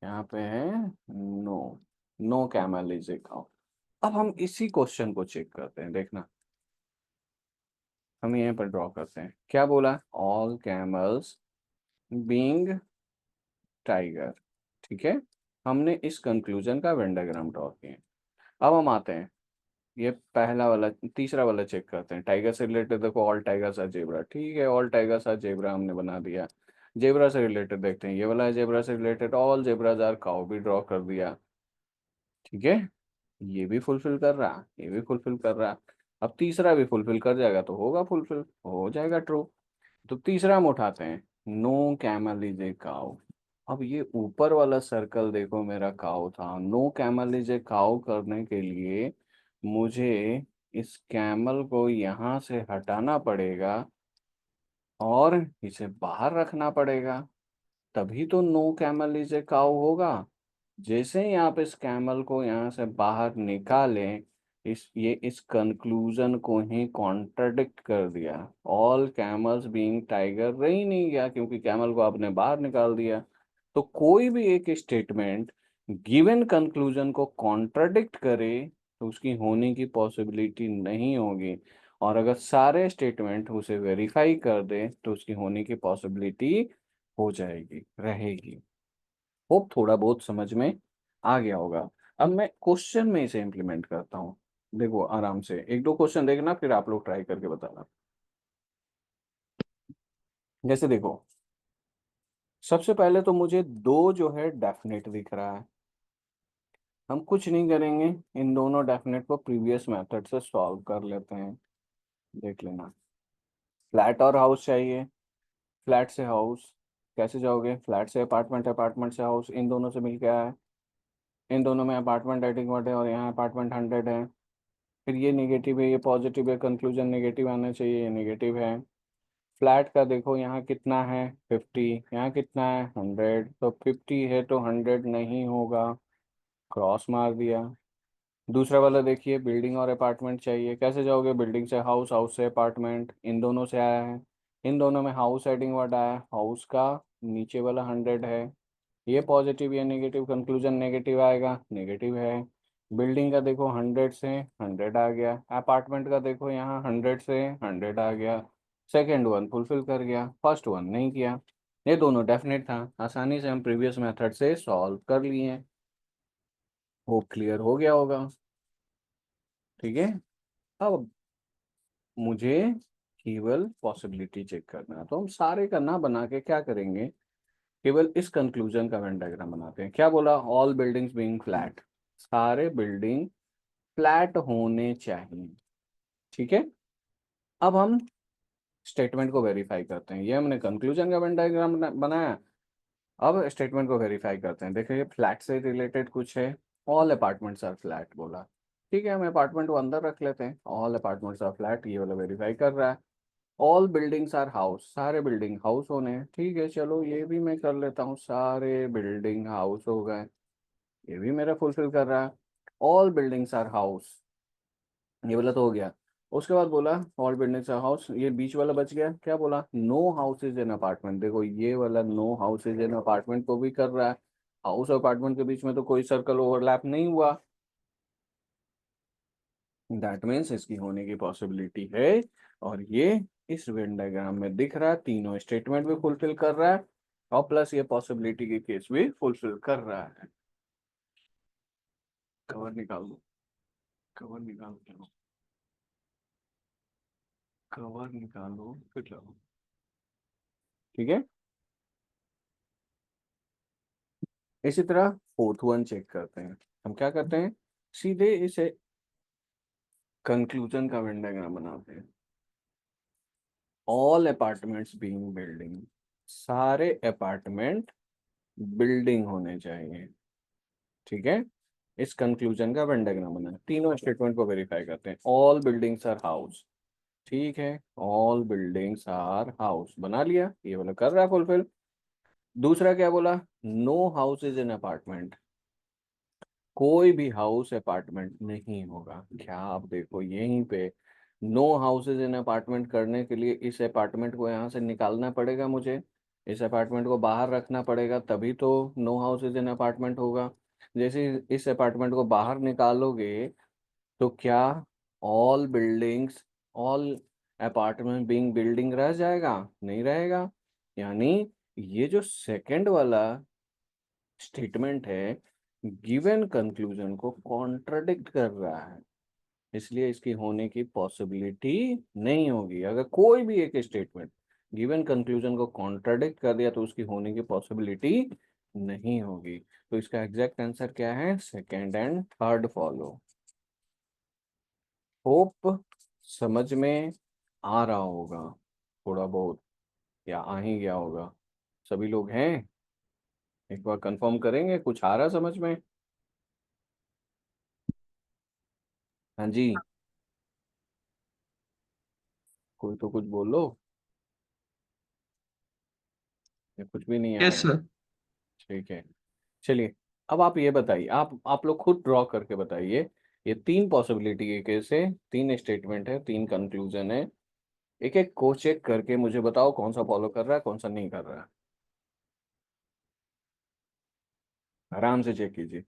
यहाँ पे है no, no camel is a cow. अब हम इसी क्वेश्चन को चेक करते हैं, देखना, हम यहाँ पर ड्रॉ करते हैं, क्या बोला, ऑल कैमल्स बीइंग टाइगर, ठीक है। हमने इस कंक्लूजन का वेन डायग्राम ड्रॉ किया। अब हम आते हैं, ये पहला वाला, तीसरा वाला चेक करते हैं, टाइगर से रिलेटेड देखो, ऑल टाइगर्स आर जेब्रा, ठीक है, ऑल टाइगर्स आर जेब्रा हमने बना दिया। जेब्रा से रिलेटेड देखते हैं, ये वाला है जेब्रा से related, all zebras are cow भी ड्रॉ कर दिया, ठीक है। ये भी फुलफिल कर रहा, ये भी फुलफिल कर रहा। अब तीसरा भी फुलफिल कर जाएगा तो होगा फुलफिल, हो जाएगा ट्रू। तो तीसरा हम उठाते हैं, no camel is a cow. अब ये ऊपर वाला सर्कल देखो, मेरा काउ था, no camel is a cow करने के लिए मुझे इस कैमल को यहाँ से हटाना पड़ेगा और इसे बाहर रखना पड़ेगा, तभी तो no camel is a cow होगा। जैसे ही आप इस कैमल को यहाँ से बाहर निकालें, ये इस कंक्लूजन को ही कॉन्ट्रडिक्ट कर दिया। ऑल कैमल्स बीइंग टाइगर रह ही नहीं गया, क्योंकि कैमल को आपने बाहर निकाल दिया। तो कोई भी एक स्टेटमेंट गिवन कंक्लूजन को कॉन्ट्रडिक्ट करे, तो उसकी होने की पॉसिबिलिटी नहीं होगी। और अगर सारे स्टेटमेंट उसे वेरीफाई कर दे, तो उसकी होने की पॉसिबिलिटी हो जाएगी, रहेगी। होप थोड़ा बहुत समझ में आ गया होगा। अब मैं क्वेश्चन में इसे इम्प्लीमेंट करता हूँ। देखो, आराम से एक दो क्वेश्चन देखना, फिर आप लोग ट्राई करके बताना। जैसे देखो, सबसे पहले तो मुझे दो जो है डेफिनेट दिख रहा है। हम कुछ नहीं करेंगे, इन दोनों डेफिनेट को प्रीवियस मेथड से सॉल्व कर लेते हैं। देख लेना, फ्लैट और हाउस चाहिए, फ्लैट से हाउस कैसे जाओगे, फ्लैट से अपार्टमेंट, अपार्टमेंट से हाउस, इन दोनों से मिल के आया है, इन दोनों में अपार्टमेंट एडिंग वर्ड है, और यहाँ अपार्टमेंट 100 है। फिर ये नेगेटिव है, ये पॉजिटिव है, कंक्लूजन नेगेटिव आना चाहिए, ये नेगेटिव है। फ्लैट का देखो, यहाँ कितना है 50, यहाँ कितना है 100, तो 50 है तो 100 नहीं होगा, क्रॉस मार दिया। दूसरा वाला देखिए, बिल्डिंग और अपार्टमेंट चाहिए, कैसे जाओगे, बिल्डिंग से हाउस, हाउस से अपार्टमेंट, इन दोनों से आया है, इन दोनों में हाउस एडिंग वर्ड आया है, हाउस का नीचे वाला 100 है, ये पॉजिटिव, ये नेगेटिव, कंक्लूजन नेगेटिव आएगा, नेगेटिव है। बिल्डिंग का देखो 100 से 100 आ गया, अपार्टमेंट का देखो यहाँ 100 से 100 आ गया। सेकेंड वन फुलफिल कर गया, फर्स्ट वन नहीं किया। ये दोनों डेफिनेट था, आसानी से हम प्रीवियस मेथड से सॉल्व कर लिए। वो क्लियर हो गया होगा, ठीक है। अब मुझे केवल पॉसिबिलिटी चेक करना है, तो हम सारे का ना बना के क्या करेंगे, केवल इस कंक्लूजन का वेन डायग्राम बनाते हैं। क्या बोला, ऑल बिल्डिंग्स बीइंग फ्लैट, सारे बिल्डिंग फ्लैट होने चाहिए, ठीक है। अब हम स्टेटमेंट को वेरीफाई करते हैं, ये हमने कंक्लूजन का वेन डायग्राम बनाया। अब स्टेटमेंट को वेरीफाई करते हैं, देखिए फ्लैट से रिलेटेड कुछ है, ऑल अपार्टमेंट्स आर फ्लैट बोला, ठीक है, हम अपार्टमेंट को अंदर रख लेते हैं, ऑल अपार्टमेंट्स आर फ्लैट, ये वाला वेरीफाई कर रहा है। ऑल बिल्डिंग्स आर हाउस, सारे बिल्डिंग हाउस होने हैं, ठीक है, चलो ये भी मैं कर लेता हूँ, सारे बिल्डिंग हाउस हो गए, ये भी मेरा फुलफिल कर रहा है। ऑल बिल्डिंग्स आर हाउस, ये वाला तो हो गया। उसके बाद बोला ऑल बिल्डिंग्स आर हाउस, ये बीच वाला बच गया, क्या बोला, no house is an apartment, देखो ये वाला no house is an apartment को भी कर रहा है। हाउस और अपार्टमेंट के बीच में तो कोई सर्कल ओवरलैप नहीं हुआ। दैट मीन्स इसकी होने की पॉसिबिलिटी है। और ये इस वेन डायग्राम में दिख रहा है, तीनों स्टेटमेंट भी फुलफिल कर रहा है और प्लस ये पॉसिबिलिटी की केस भी फुलफिल कर रहा है। कवर निकाल दो, कवर निकाल दो, कवर निकालो फिर चलो। ठीक है। इसी तरह फोर्थ वन चेक करते हैं। हम क्या करते हैं, सीधे इसे कंक्लूजन का वेन डायग्राम बनाते हैं। ऑल अपार्टमेंट्स बीइंग बिल्डिंग, सारे अपार्टमेंट बिल्डिंग होने चाहिए। ठीक है। इस कंक्लूजन का वेन डायग्राम बनाए, तीनों स्टेटमेंट को वेरीफाई करते हैं। ऑल बिल्डिंग्स आर हाउस, ठीक है, ऑल बिल्डिंग्स आर हाउस बना लिया, ये वाला कर रहा है फुलफिल। दूसरा क्या बोला, no house is an apartment, कोई भी हाउस अपार्टमेंट नहीं होगा। क्या आप देखो यहीं पे, नो हाउसेज इन अपार्टमेंट करने के लिए इस अपार्टमेंट को यहाँ से निकालना पड़ेगा मुझे, इस अपार्टमेंट को बाहर रखना पड़ेगा, तभी तो नो हाउसेज इन अपार्टमेंट होगा। जैसे इस अपार्टमेंट को बाहर निकालोगे तो क्या all buildings, all apartment being building रह जाएगा, नहीं रहेगा। यानी ये जो सेकंड वाला स्टेटमेंट है गिवन कंक्लूजन को कॉन्ट्रडिक्ट कर रहा है, इसलिए इसकी होने की पॉसिबिलिटी नहीं होगी। अगर कोई भी एक स्टेटमेंट गिवन कंक्लूजन को कॉन्ट्रडिक्ट कर दिया तो उसकी होने की पॉसिबिलिटी नहीं होगी। तो इसका एग्जैक्ट आंसर क्या है, second and third follow. Hope समझ में आ रहा होगा थोड़ा बहुत, या आ ही गया होगा। सभी लोग हैं, एक बार कंफर्म करेंगे कुछ आ रहा समझ में। हाँ जी, कोई तो कुछ बोलो, या कुछ भी नहीं आ यस रहा। सर। ठीक है, चलिए। अब आप ये बताइए, आप लोग खुद ड्रॉ करके बताइए। ये तीन पॉसिबिलिटी के केस है, तीन स्टेटमेंट है, तीन कंक्लूजन है। एक एक को चेक करके मुझे बताओ कौन सा फॉलो कर रहा है, कौन सा नहीं कर रहा है। आराम से चेक कीजिए।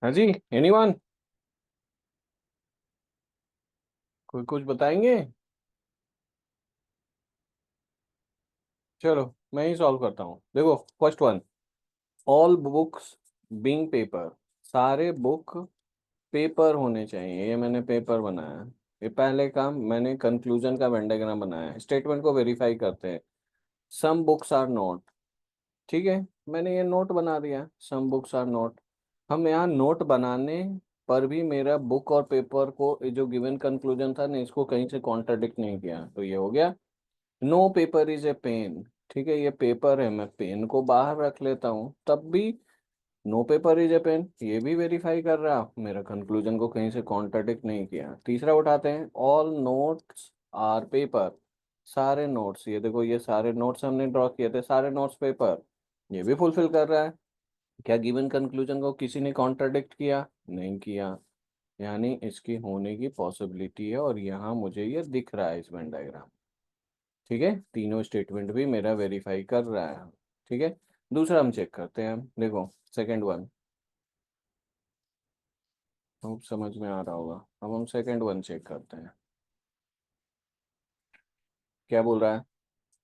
हाँ जी, एनीवन? कोई कुछ बताएंगे? चलो मैं ही सॉल्व करता हूँ। देखो, first one, all books being paper, सारे बुक पेपर होने चाहिए। ये मैंने पेपर बनाया। ये पहले काम, मैंने कंक्लूजन का वेन डायग्राम बनाया। स्टेटमेंट को वेरीफाई करते हैं। सम बुक्स आर नोट, ठीक है, मैंने ये नोट बना दिया, सम बुक्स आर नोट। हम यहाँ नोट बनाने पर भी मेरा बुक और पेपर को, ये जो गिवन कंक्लूजन था ने इसको कहीं से कॉन्ट्रडिक्ट नहीं किया, तो ये हो गया। No paper is a pen, ठीक है, ये पेपर है, मैं पेन को बाहर रख लेता हूँ तब भी no paper is a pen, ये भी वेरीफाई कर रहा, मेरा कंक्लूजन को कहीं से कॉन्ट्रडिक्ट नहीं किया। तीसरा उठाते हैं, ऑल नोट्स आर पेपर, सारे नोट्स, ये देखो ये सारे नोट्स हमने ड्रॉ किए थे, सारे नोट्स पेपर, ये भी फुलफिल कर रहा है। क्या गिवन कंक्लूजन को किसी ने कॉन्ट्रडिक्ट किया? नहीं किया, यानी इसकी होने की पॉसिबिलिटी है, और यहाँ मुझे ये दिख रहा है इस वेन डायग्राम। ठीक है, तीनों स्टेटमेंट भी मेरा वेरीफाई कर रहा है। ठीक है, दूसरा हम चेक करते हैं। देखो, सेकंड वन, तो समझ में आ रहा होगा। अब हम सेकंड वन चेक करते हैं। क्या बोल रहा है?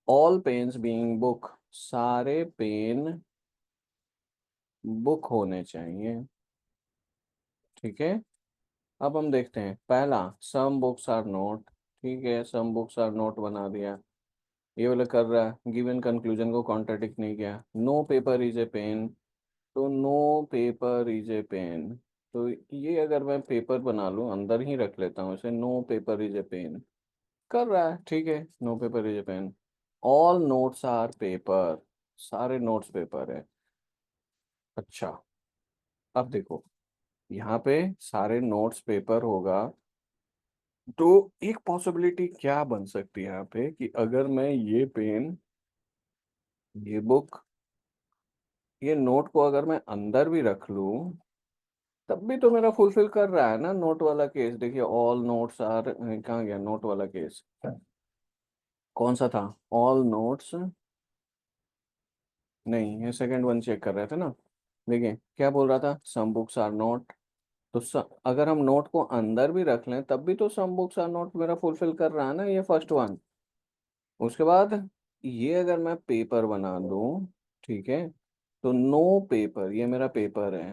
ऑल पेन्स बीइंग बुक, सारे पेन बुक होने चाहिए। ठीक है, अब हम देखते हैं पहला, सम बुक्स आर नोट, ठीक है, सम बुक्स आर नोट बना दिया, ये वाला कर रहा है, गिवन कंक्लूजन को कॉन्ट्रडिक्ट नहीं किया। No paper is a pen, तो no paper is a pen, तो ये अगर मैं पेपर बना लूँ, अंदर ही रख लेता हूँ इसे, no paper is a pen, कर रहा है, ठीक है, no paper is a pen. All notes are paper, सारे नोट्स पेपर है। अच्छा, अब देखो, यहाँ पे सारे नोट्स पेपर होगा, तो एक पॉसिबिलिटी क्या बन सकती है यहाँ पे, कि अगर मैं ये पेन, ये बुक, ये नोट को अगर मैं अंदर भी रख लूं, तब भी तो मेरा फुलफिल कर रहा है ना नोट वाला केस। देखिए, ऑल नोट्स आर, कहाँ गया नोट वाला केस, कौन सा था? ऑल नोट्स, नहीं, ये सेकंड वन चेक कर रहे थे ना। देखिए क्या बोल रहा था, सम बुक्स आर नोट, तो अगर हम नोट को अंदर भी रख लें तब भी तो सम बुक्स आर नोट मेरा फुलफिल कर रहा है ना, ये फर्स्ट वन। उसके बाद ये अगर मैं पेपर बना दूं, ठीक है, तो नो पेपर, ये मेरा पेपर है,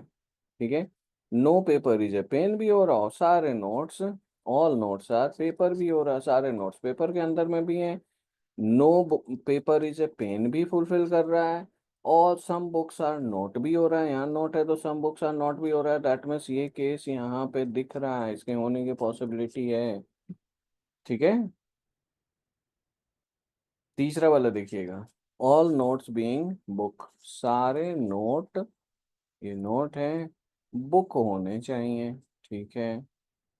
ठीक है, no paper is a pen भी हो रहा, और सारे notes, all notes are paper भी हो रहा, सारे नोट्स पेपर के अंदर में भी हैं। No paper is a pen भी फुलफिल कर रहा है, और सम बुक्स आर नोट भी हो रहा है, यहाँ नोट है तो सम बुक्स आर नोट भी हो रहा है, दैट मीन्स ये केस यहाँ पे दिख रहा है, इसके होने की पॉसिबिलिटी है। ठीक है, तीसरा वाला देखिएगा, ऑल नोट्स बीइंग बुक, सारे नोट, ये नोट है, बुक होने चाहिए। ठीक है,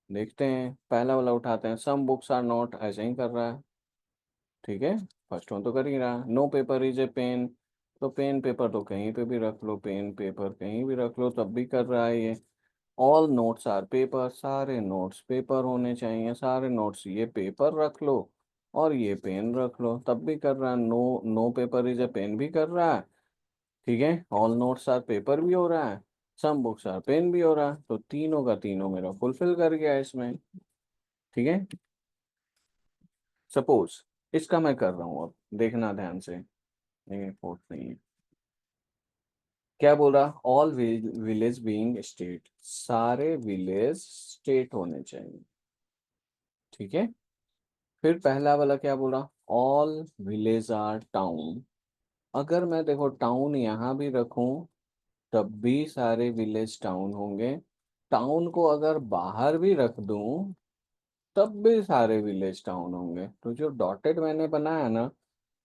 देखते हैं, पहला वाला उठाते हैं, सम बुक्स आर नोट, ऐसे ही कर रहा है। ठीक है, फर्स्ट वन तो कर ही रहा। No paper is a pen, तो पेन पेपर तो कहीं पे भी रख लो, पेन पेपर कहीं भी रख लो तब भी कर रहा है ये। ऑल नोट्स आर पेपर, सारे नोट्स पेपर होने चाहिए, सारे नोट्स, ये पेपर रख लो और ये पेन रख लो तब भी कर रहा है। No, no paper is a pen भी कर रहा है, ठीक है, ऑल नोट्स आर पेपर भी हो रहा है, सम बुक्स आर पेन भी हो रहा है, तो तीनों का तीनों मेरा फुलफिल कर गया इसमें। ठीक है, सपोज इसका मैं कर रहा हूँ, अब देखना ध्यान से, नहीं फोर्थ नहीं है। क्या बोल रहा, ऑल विलेज बीइंग स्टेट, सारे विलेज स्टेट होने चाहिए। ठीक है, फिर पहला वाला क्या बोल रहा, ऑल विलेज आर टाउन, अगर मैं देखो टाउन यहाँ भी रखूं तब भी सारे विलेज टाउन होंगे, टाउन को अगर बाहर भी रख दूं तब भी सारे विलेज टाउन होंगे। तो जो डॉटेड मैंने बनाया ना,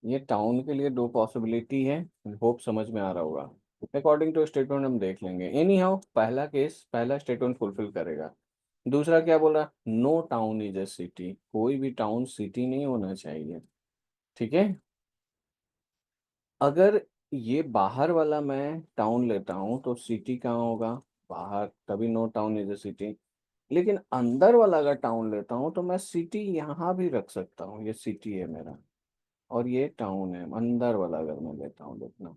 ये टाउन के लिए दो पॉसिबिलिटी है। होप समझ में आ रहा होगा। अकॉर्डिंग टू स्टेटमेंट हम देख लेंगे, एनी हाउ पहला केस, पहला स्टेटमेंट फुलफिल करेगा। दूसरा क्या बोला, no town is a city, कोई भी टाउन सिटी नहीं होना चाहिए। ठीक है, अगर ये बाहर वाला मैं टाउन लेता हूँ तो सिटी कहाँ होगा, बाहर, तभी no town is a city. लेकिन अंदर वाला अगर टाउन लेता हूँ तो मैं सिटी यहाँ भी रख सकता हूँ, ये सिटी है मेरा और ये टाउन है। अंदर वाला अगर मैं लेता हूँ, देखना,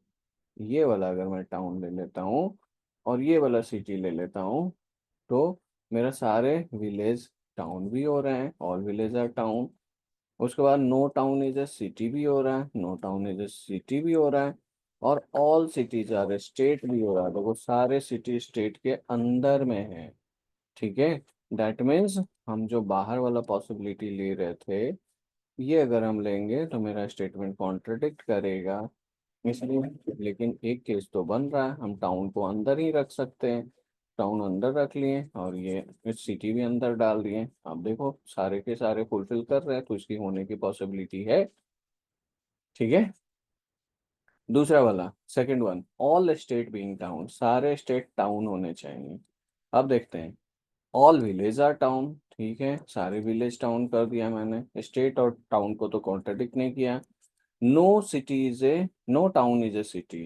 ये वाला अगर मैं टाउन ले लेता हूँ और ये वाला सिटी ले लेता हूँ, तो मेरा सारे विलेज टाउन भी हो रहे हैं, ऑल विलेज आर टाउन। उसके बाद no town is a city भी हो रहा है, no town is a city भी हो रहा है, और all cities are a state भी हो रहा है। तो वो सारे सिटी स्टेट के अंदर में है। ठीक है, दैट मीन्स हम जो बाहर वाला पॉसिबिलिटी ले रहे थे, ये अगर हम लेंगे तो मेरा स्टेटमेंट कॉन्ट्रडिक्ट करेगा। इसलिए लेकिन एक केस तो बन रहा है, हम टाउन को अंदर ही रख सकते हैं। टाउन अंदर रख लिए और ये इस सिटी भी अंदर डाल दिए। अब देखो सारे के सारे फुलफिल कर रहे हैं, तो इसकी होने की पॉसिबिलिटी है। ठीक है, दूसरा वाला second one, all state being town, सारे स्टेट टाउन होने चाहिए। अब देखते हैं, ऑल विलेज आर टाउन। ठीक है, सारे विलेज टाउन कर दिया मैंने, स्टेट और टाउन को तो कॉन्ट्रडिक्ट नहीं किया। No city is a, no town is a city,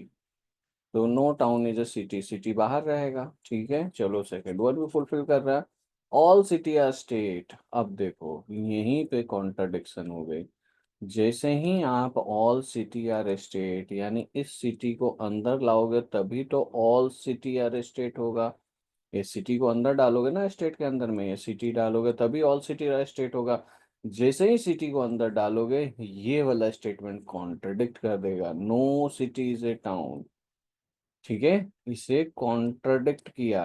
तो no town is a city, city बाहर रहेगा। ठीक है, चलो सेकंड वर्ड भी फुलफिल कर रहा है। ऑल सिटी आर स्टेट, अब देखो यहीं पे कॉन्ट्रडिक्शन हो गई। जैसे ही आप ऑल सिटी आर स्टेट, यानी इस सिटी को अंदर लाओगे तभी तो ऑल सिटी आर स्टेट होगा। ये सिटी को अंदर डालोगे ना, स्टेट के अंदर में ये सिटी डालोगे तभी ऑल सिटी आर स्टेट होगा। जैसे ही सिटी को अंदर डालोगे, ये वाला स्टेटमेंट कॉन्ट्रडिक्ट कर देगा, no city is a town. ठीक है, इसे कॉन्ट्रडिक्ट किया।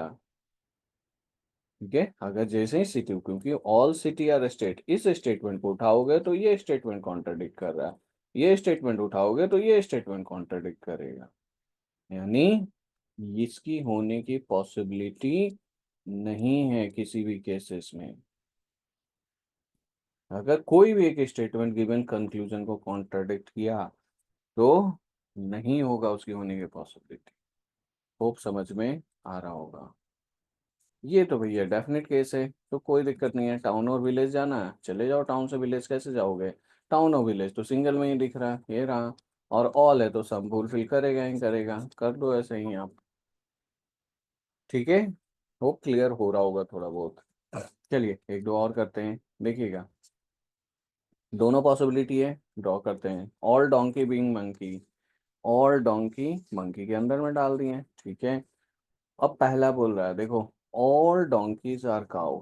ठीक है, अगर जैसे ही सिटी, क्योंकि ऑल सिटी आर स्टेट, इस स्टेटमेंट को उठाओगे तो ये स्टेटमेंट कॉन्ट्रडिक्ट कर रहा है, ये स्टेटमेंट उठाओगे तो ये स्टेटमेंट कॉन्ट्रडिक्ट करेगा। यानी इसकी होने की पॉसिबिलिटी नहीं है किसी भी केसेस में। अगर कोई भी एक स्टेटमेंट गिवन कंक्लूजन को कॉन्ट्रडिक्ट किया तो नहीं होगा उसकी होने की पॉसिबिलिटी। होप समझ में आ रहा होगा। ये तो भैया डेफिनेट केस है, तो कोई दिक्कत नहीं है। टाउन और विलेज जाना है, चले जाओ। टाउन से विलेज कैसे जाओगे? टाउन और विलेज तो सिंगल में ही दिख रहा है, ये रहा। और ऑल है तो सब फुलफिल करेगा ही करेगा, कर दो ऐसे ही आप। ठीक है, होप क्लियर हो रहा होगा थोड़ा बहुत। चलिए एक दो और करते हैं, देखिएगा। दोनों पॉसिबिलिटी है, ड्रॉ करते हैं। All donkey being monkey, all donkey monkey के अंदर में डाल दिए। ठीक है, अब पहला बोल रहा है, देखो ऑल डोंकीज आर काउ।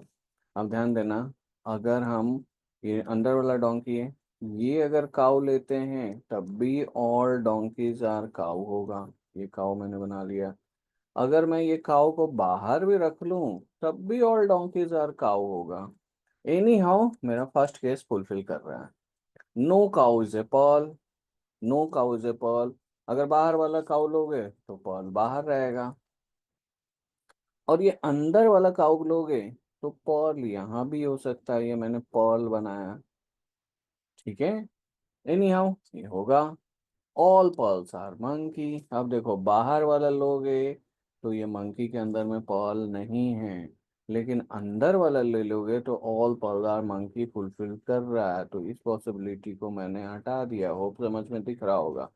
अब ध्यान देना, अगर हम, ये अंदर वाला डोंकी है, ये अगर काउ लेते हैं तब भी ऑल डोंकीज आर काउ होगा। ये काउ मैंने बना लिया। अगर मैं ये काउ को बाहर भी रख लूं तब भी ऑल डोंकीज आर काउ होगा। एनी हाउ मेरा फर्स्ट केस फुलफिल कर रहा है। No cow is a pearl, no cow is a pearl. अगर बाहर वाला काउ लोगे तो पर्ल बाहर रहेगा, और ये अंदर वाला काउ लोगे तो पर्ल यहाँ भी हो सकता है, ये मैंने पर्ल बनाया। ठीक है, एनी हाउ ये होगा। All pearls are monkey. अब देखो बाहर वाला लोगे तो ये मंकी के अंदर में पर्ल नहीं है, लेकिन अंदर वाला ले लोगे तो all pearl are monkey fulfil कर रहा है, तो इस पॉसिबिलिटी को मैंने हटा दिया। होप समझ में दिख रहा होगा।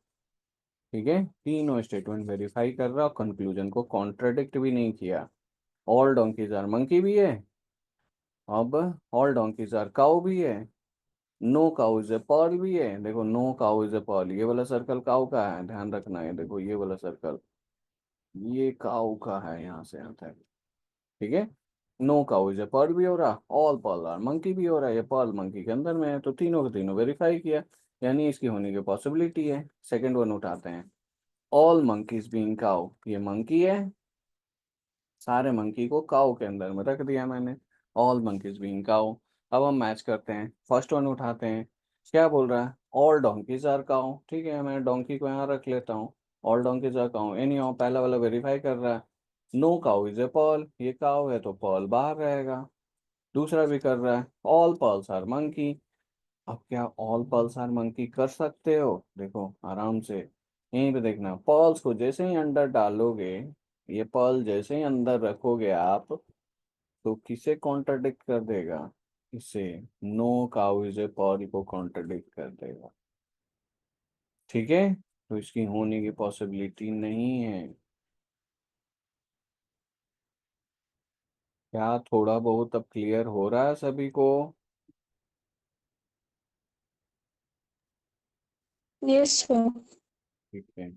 ठीक है, तीनों स्टेटमेंट वेरीफाई कर रहा और कंक्लूजन को कॉन्ट्रडिक्ट भी नहीं किया। ऑल डोंकीज आर मंकी भी है, अब ऑल डोंकीज आर काउ भी है, no cow is a pearl भी है। देखो no cow is a pearl, ये वाला सर्कल काउ का है, ध्यान रखना है। देखो ये वाला सर्कल ये काउ का है, यहाँ से यहाँ तक। ठीक है, no cow is a pearl भी हो रहा, ऑल पर्ल आर मंकी भी हो रहा है, ये पर्ल मंकी के अंदर में है, तो तीनों के तीनों वेरीफाई किया, यानी इसकी होने की पॉसिबिलिटी है। सेकेंड वन उठाते हैं। ऑल मंकीज बीइंग काउ, ये मंकी है, सारे मंकी को काऊ के अंदर में रख दिया मैंने। ऑल मंकीज बीइंग काऊ। अब हम मैच करते हैं, फर्स्ट वन उठाते हैं। क्या बोल रहा है? All donkeys are cow. ठीक है, मैं डोंकी को यहाँ रख लेता हूँ। All donkeys are cow, anyhow पहला वाला वेरीफाई कर रहा है। No cow is a pearl, ये काऊ है तो पर्ल बाहर रहेगा। दूसरा भी कर रहा है, ऑल पर्ल्स आर मंकी। अब क्या ऑल पर्ल्स आर मंकी कर सकते हो? देखो आराम से यहीं पे देखना, पर्ल्स को जैसे ही अंदर डालोगे, ये पर्ल जैसे ही अंदर रखोगे आप, तो किसे कॉन्ट्रडिक्ट कर देगा? इसे, no cow is a pearl को कॉन्ट्रडिक्ट कर देगा। ठीक है, तो इसकी होने की पॉसिबिलिटी नहीं है। क्या थोड़ा बहुत अब क्लियर हो रहा है सभी को? Yes sir. ठीक है,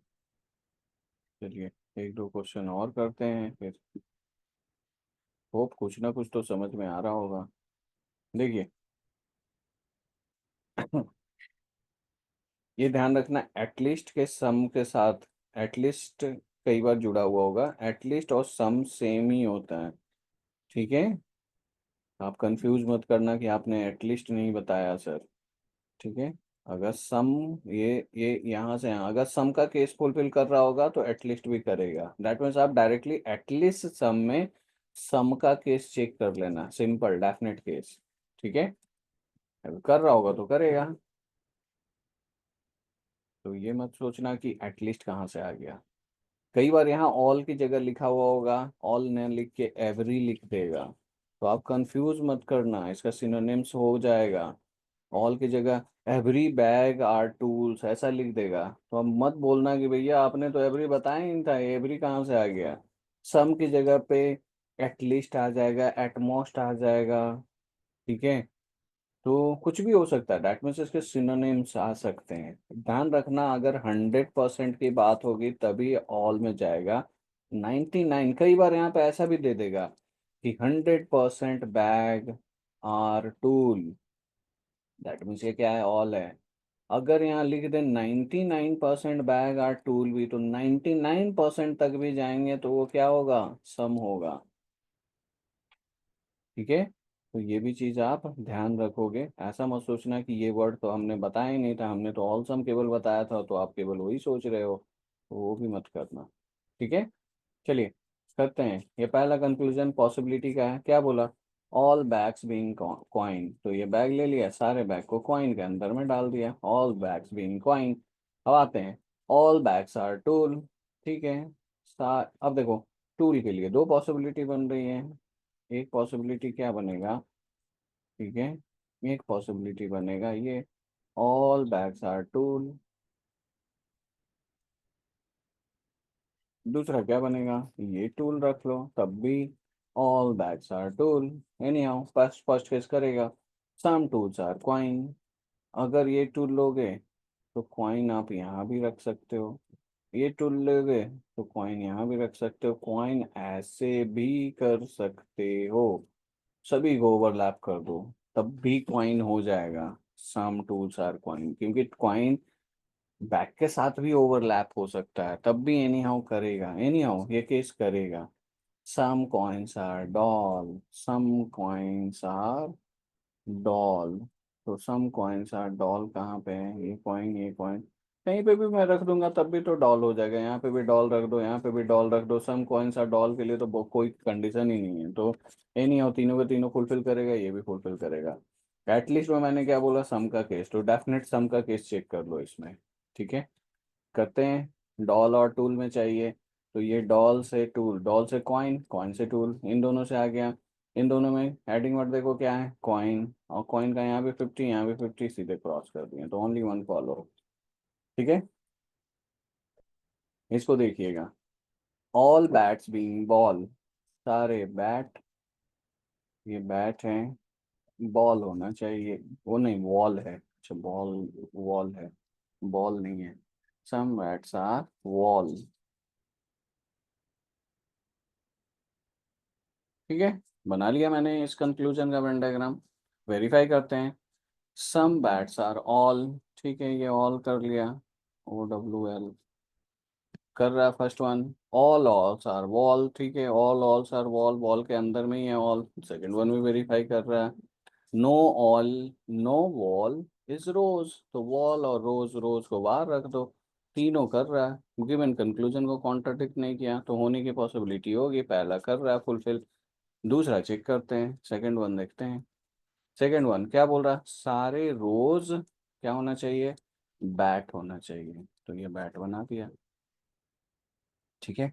चलिए एक दो क्वेश्चन और करते हैं फिर। होप कुछ ना कुछ तो समझ में आ रहा होगा। देखिए ये ध्यान रखना, एटलीस्ट के सम के साथ एटलीस्ट कई बार जुड़ा हुआ होगा, एटलीस्ट और सम सेम ही होता है। ठीक है, आप कंफ्यूज मत करना कि आपने एटलीस्ट नहीं बताया सर। ठीक है, अगर सम ये यहाँ से यहाँ अगर सम का केस फुलफिल कर रहा होगा तो एटलीस्ट भी करेगा। दैट मीन्स आप डायरेक्टली एटलीस्ट सम में सम का केस चेक कर लेना, सिंपल डेफिनेट केस। ठीक है, अगर कर रहा होगा तो करेगा। तो ये मत सोचना कि एटलीस्ट कहाँ से आ गया। कई बार यहाँ ऑल की जगह लिखा हुआ होगा, ऑल ने लिख के एवरी लिख देगा, तो आप कंफ्यूज मत करना, इसका सिनोनिम्स हो जाएगा। ऑल की जगह एवरी बैग आर टूल्स ऐसा लिख देगा, तो अब मत बोलना कि भैया आपने तो एवरी बताया ही नहीं था, एवरी कहाँ से आ गया। सम की जगह पे एटलीस्ट आ जाएगा, एटमोस्ट आ जाएगा। ठीक है, तो कुछ भी हो सकता है, डैट मीन्स इसके सिनोनिम्स आ सकते हैं। ध्यान रखना, अगर 100% की बात होगी तभी ऑल में जाएगा। 99 कई बार यहाँ पे ऐसा भी दे देगा कि 100% bag are tool, that means ये क्या है, ऑल है। अगर यहाँ लिख दे 99% बैग आर टूल भी, तो 99% तक भी जाएंगे तो वो क्या होगा, सम होगा। ठीक है, तो ये भी चीज़ आप ध्यान रखोगे। ऐसा मत सोचना कि ये वर्ड तो हमने बताया ही नहीं था, हमने तो ऑल सम केवल बताया था, तो आप केवल वही सोच रहे हो, तो वो भी मत करना। ठीक है, चलिए करते हैं। ये पहला कंक्लूजन पॉसिबिलिटी का है, क्या बोला, ऑल बैग्स बीइंग कॉइन, तो ये बैग ले लिया, सारे बैग को कॉइन के अंदर में डाल दिया, ऑल बैग्स बीइंग कॉइन। अब आते हैं, ऑल बैग्स आर टूल। ठीक है, अब देखो, टूल के लिए दो पॉसिबिलिटी बन रही है। एक पॉसिबिलिटी क्या बनेगा, ठीक है, एक पॉसिबिलिटी बनेगा ये, ऑल बैग्स आर टूल। दूसरा क्या बनेगा, ये टूल रख लो तब भी all bags are tool. Anyhow first first case करेगा, सम टूल्स आर क्वाइन। अगर ये टूल लोगे तो क्वाइन आप यहाँ भी रख सकते हो, ये टूल लोगे तो क्वाइन यहाँ भी रख सकते हो, क्वाइन ऐसे भी कर सकते हो। सभी को ओवरलैप कर दो तब भी क्वाइन हो जाएगा, सम टूल्स आर क्वाइन, क्योंकि क्वाइन बैक के साथ भी ओवरलैप हो सकता है, तब भी एनी हाउ करेगा, एनी हाउ ये केस करेगा। Some coins are doll, some coins are doll. तो सम कॉइन्स आर डॉल कहाँ पे है, ये कॉइन ये कॉइन कहीं पे भी मैं रख दूंगा तब भी तो डॉल हो जाएगा, यहाँ पे भी डॉल रख दो, यहाँ पे भी डॉल रख दो, सम कॉइन्स आर डॉल के लिए तो कोई कंडीशन ही नहीं है, तो एनी हाउ तीनों के तीनों फुलफिल करेगा, ये भी फुलफिल करेगा। एटलीस्ट में मैंने क्या बोला, सम का केस, तो डेफिनेट सम का केस चेक कर लो इसमें। ठीक है, करते हैं। डॉल और टूल में चाहिए, तो ये डॉल से टूल, डॉल से कॉइन, कॉइन से टूल, इन दोनों से आ गया। इन दोनों में हेडिंग वर्ड देखो क्या है, कॉइन, और कॉइन का यहाँ पे 50, यहाँ पे 50, सीधे क्रॉस कर दिए, तो ओनली वन फॉलो। ठीक है, इसको देखिएगा, ऑल बैट्स बीइंग बॉल, सारे बैट, ये बैट हैं, बॉल होना चाहिए, वो नहीं वॉल है, अच्छा बॉल, वॉल है, बॉल नहीं है। सम बैट्स आर वॉल। ठीक है, बना लिया मैंने इस कंक्लूजन का वेन डायग्राम। वेरीफाई करते हैं, सम बैट्स आर ऑल। ठीक है, ये ऑल कर लिया, OWL कर रहा है first one. All owls are wall, ठीक है, all owls are wall, wall के अंदर में ही है ऑल। सेकंड वन भी वेरीफाई कर रहा है, no owl, no wall is rose, तो वॉल और रोज, रोज को बाहर रख दो। तीनों कर रहा है, क्योंकि मैंने कंक्लूजन को कॉन्ट्राडिक्ट नहीं किया, तो होने की पॉसिबिलिटी होगी, पहला कर रहा है फुलफिल। दूसरा चेक करते हैं, सेकंड वन देखते हैं। सेकंड वन क्या बोल रहा है, सारे रोज क्या होना चाहिए, बैट होना चाहिए, तो ये बैट बना दिया। ठीक है,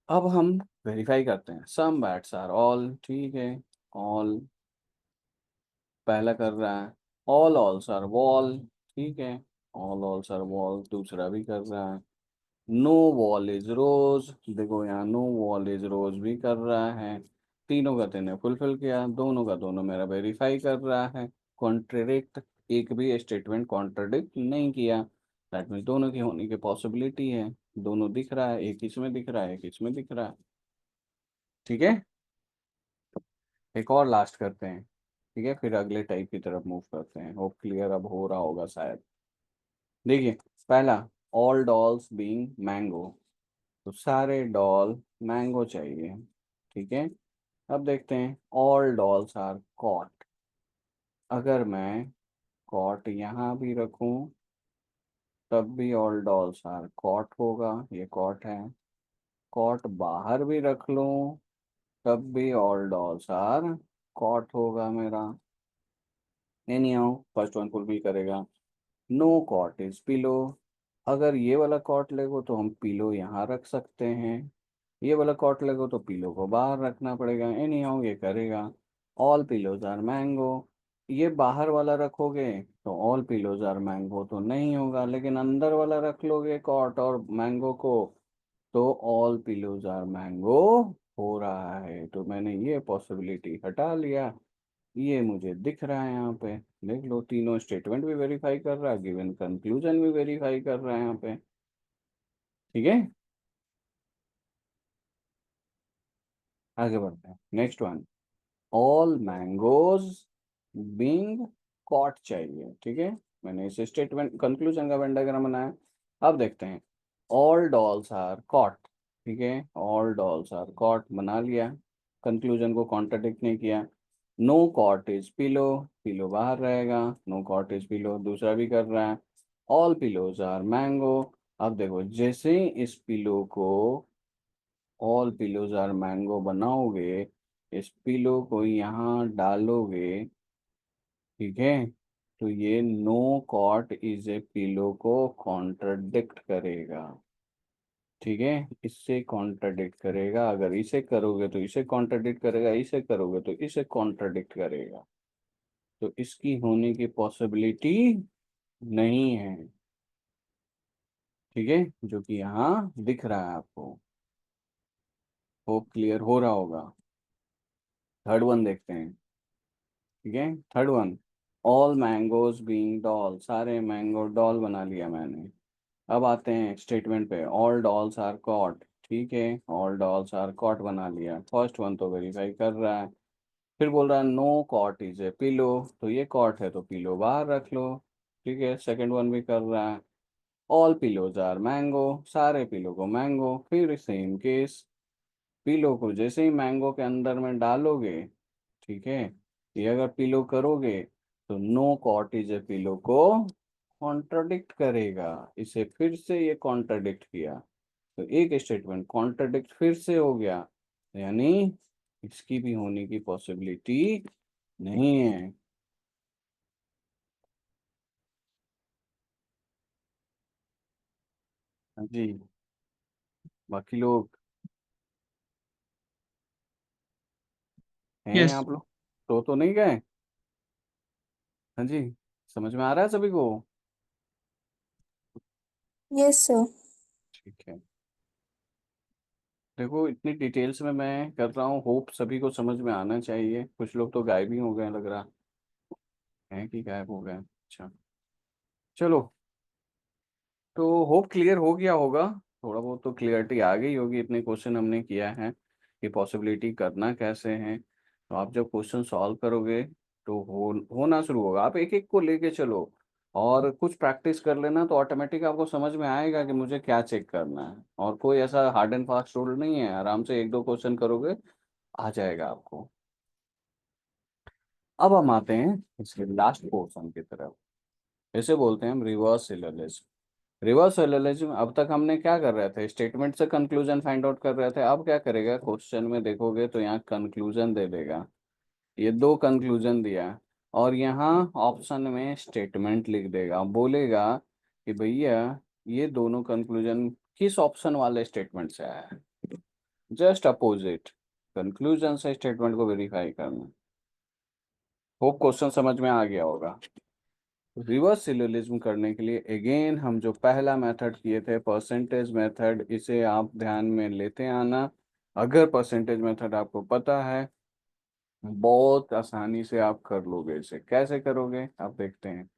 अब हम वेरीफाई करते हैं, सम बैट्स आर ऑल। ठीक है, ऑल पहला कर रहा है, ऑल ऑल्स आर वॉल। ठीक है, ऑल ऑल्स आर वॉल, दूसरा भी कर रहा है। नो वॉल इज रोज, देखो यहाँ नो वॉल इज रोज भी कर रहा है। तीनों का तीनों फुलफिल किया, दोनों का दोनों मेरा वेरीफाई कर रहा है। कॉन्ट्रडिक्ट, एक भी स्टेटमेंट कॉन्ट्रडिक्ट नहीं किया, दैट मीन्स दोनों की होने की पॉसिबिलिटी है। दोनों दिख रहा है, एक इसमें दिख रहा है, एक इसमें दिख रहा है। ठीक है, एक और लास्ट करते हैं, ठीक है, फिर अगले टाइप की तरफ मूव करते हैं। होप क्लियर अब हो रहा होगा शायद। देखिए, पहला, ऑल डॉल्स बीइंग मैंगो, तो सारे डॉल मैंगो चाहिए। ठीक है, अब देखते हैं, ऑल डॉल्स आर कॉट, अगर मैं कॉट यहाँ भी रखूं तब भी ऑल डॉल्स आर कॉट होगा, ये कॉट है। कॉट बाहर भी रख लूं तब भी ऑल डॉल्स आर कॉट होगा मेरा। Any how first one full भी करेगा। नो कॉट इज पिलो, अगर ये वाला कॉट लेगो तो हम पिलो यहाँ रख सकते हैं, ये वाला कॉट लेगो तो पिलो को बाहर रखना पड़ेगा। एनी हाउ ये करेगा। ऑल पिलोज आर मैंगो, ये बाहर वाला रखोगे तो ऑल पिलोज आर मैंगो तो नहीं होगा, लेकिन अंदर वाला रख लोगे कॉट और मैंगो को तो ऑल पिलोज आर मैंगो हो रहा है। तो मैंने ये पॉसिबिलिटी हटा लिया, ये मुझे दिख रहा है यहाँ पे। देख लो, तीनों स्टेटमेंट भी वेरीफाई कर रहा है, गिवन कंक्लूजन भी वेरीफाई कर रहा है यहाँ पे। ठीक है, आगे बढ़ते हैं। Next one, all mangoes being cot चाहिए। ठीक है, मैंने इसे स्टेटमेंट कंक्लूजन का वेन डायग्राम बनाया। अब देखते हैं, ऑल डॉल्स आर कॉट, ठीक है, ऑल डॉल्स आर कॉट बना लिया, कंक्लूजन को कॉन्ट्रडिक्ट नहीं किया। No cot is pillow, pillow बाहर रहेगा, नो कॉट इज पिलो दूसरा भी कर रहा है। ऑल पिलोज आर मैंगो, अब देखो जैसे ही इस पिलो को ऑल पिलोज आर मैंगो बनाओगे, इस पिलो को यहाँ डालोगे, ठीक है, तो ये no cot is a pillow को कॉन्ट्रडिक्ट करेगा। ठीक है, इससे कॉन्ट्रडिक्ट करेगा, अगर इसे करोगे तो इसे कॉन्ट्रडिक्ट करेगा, इसे करोगे तो इसे कॉन्ट्रडिक्ट करेगा, तो इसकी होने की पॉसिबिलिटी नहीं है। ठीक है, जो कि यहाँ दिख रहा है आपको। होप क्लियर हो रहा होगा। थर्ड वन देखते हैं। ठीक है, third one, all mangoes being doll, सारे मैंगो डॉल बना लिया मैंने। अब आते हैं स्टेटमेंट पे, ऑल डॉल्स आर कॉट, ठीक है, ऑल डॉल्स आर कॉट बना लिया, फर्स्ट वन तो वेरीफाई कर रहा है। फिर बोल रहा है no cot is a pillow, तो ये कॉट है तो पिलो बाहर रख लो। ठीक है, सेकंड वन भी कर रहा है। ऑल पिलोज आर मैंगो, सारे पिलो को मैंगो, फिर सेम केस, पिलो को जैसे ही मैंगो के अंदर में डालोगे, ठीक है, ये अगर पिलो करोगे तो no cot is a pillow को कॉन्ट्रडिक्ट करेगा, इसे फिर से ये कॉन्ट्रडिक्ट किया, तो एक स्टेटमेंट कॉन्ट्रडिक्ट फिर से हो गया, यानी इसकी भी होने की पॉसिबिलिटी नहीं है। हाँ जी, बाकी लोग हैं यस। आप लोग, तो नहीं गए? हाँ जी, समझ में आ रहा है सभी को? Yes sir. ठीक है, देखो इतनी डिटेल्स में मैं कर रहा हूँ, होप सभी को समझ में आना चाहिए। कुछ लोग तो गायब ही हो गए लग रहा है, कि गायब हो गए? अच्छा, चलो, तो होप क्लियर हो गया होगा, थोड़ा बहुत तो क्लियरिटी आ गई होगी, इतने क्वेश्चन हमने किया है कि पॉसिबिलिटी करना कैसे है। तो आप जब क्वेश्चन सॉल्व करोगे तो होना शुरू होगा, आप एक एक को लेके चलो और कुछ प्रैक्टिस कर लेना, तो ऑटोमेटिक आपको समझ में आएगा कि मुझे क्या चेक करना है। और कोई ऐसा हार्ड एंड फास्ट रूल नहीं है, आराम से एक दो क्वेश्चन करोगे आ जाएगा आपको। अब हम आते हैं इसके लास्ट पोर्शन की तरफ, इसे बोलते हैं हम रिवर्स सिलोजिज्म। रिवर्स सिलोजिज्म, अब तक हमने क्या कर रहे थे, स्टेटमेंट से कंक्लूजन फाइंड आउट कर रहे थे, अब क्या करेगा, क्वेश्चन में देखोगे तो यहाँ कंक्लूजन दे देगा, ये दो कंक्लूजन दिया, और यहाँ ऑप्शन में स्टेटमेंट लिख देगा, बोलेगा कि भैया ये दोनों कंक्लूजन किस ऑप्शन वाले स्टेटमेंट से आया है, जस्ट अपोजिट, कंक्लूजन से स्टेटमेंट को वेरीफाई करना। होप क्वेश्चन समझ में आ गया होगा। रिवर्स सिलोजिज्म करने के लिए अगेन हम जो पहला मेथड किए थे परसेंटेज मेथड, इसे आप ध्यान में लेते आना। अगर परसेंटेज मेथड आपको पता है, बहुत आसानी से आप कर लोगे। इसे कैसे करोगे आप देखते हैं,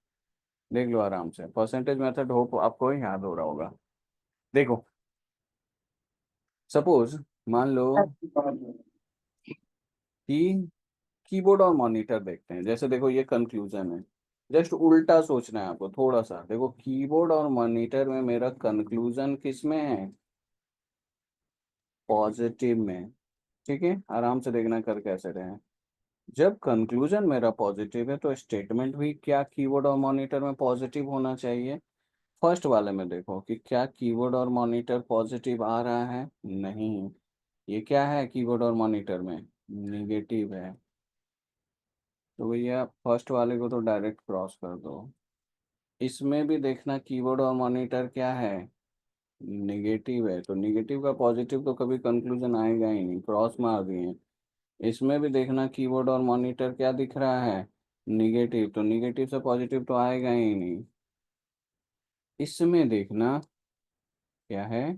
देख लो आराम से। परसेंटेज मेथड होप आपको याद हो रहा होगा। देखो, सपोज मान लो कि कीबोर्ड और मॉनिटर देखते हैं। जैसे देखो ये कंक्लूजन है, जस्ट उल्टा सोचना है आपको थोड़ा सा। देखो कीबोर्ड और मॉनिटर में मेरा कंक्लूजन किस में है? पॉजिटिव में। ठीक है, आराम से देखना कर कैसे रहे हैं। जब कंक्लूजन मेरा पॉजिटिव है तो स्टेटमेंट भी क्या कीबोर्ड और मॉनिटर में पॉजिटिव होना चाहिए? फर्स्ट वाले में देखो कि क्या कीबोर्ड और मॉनिटर पॉजिटिव आ रहा है? नहीं। ये क्या है कीबोर्ड और मॉनिटर में? निगेटिव है। तो भैया फर्स्ट वाले को तो डायरेक्ट क्रॉस कर दो। इसमें भी देखना कीबोर्ड और मॉनिटर क्या है? निगेटिव है। तो निगेटिव का पॉजिटिव तो कभी कंक्लूजन आएगा ही नहीं, क्रॉस मार दिए। इसमें भी देखना कीबोर्ड और मॉनिटर क्या दिख रहा है? निगेटिव। तो निगेटिव से पॉजिटिव तो आएगा ही नहीं। इसमें देखना क्या है,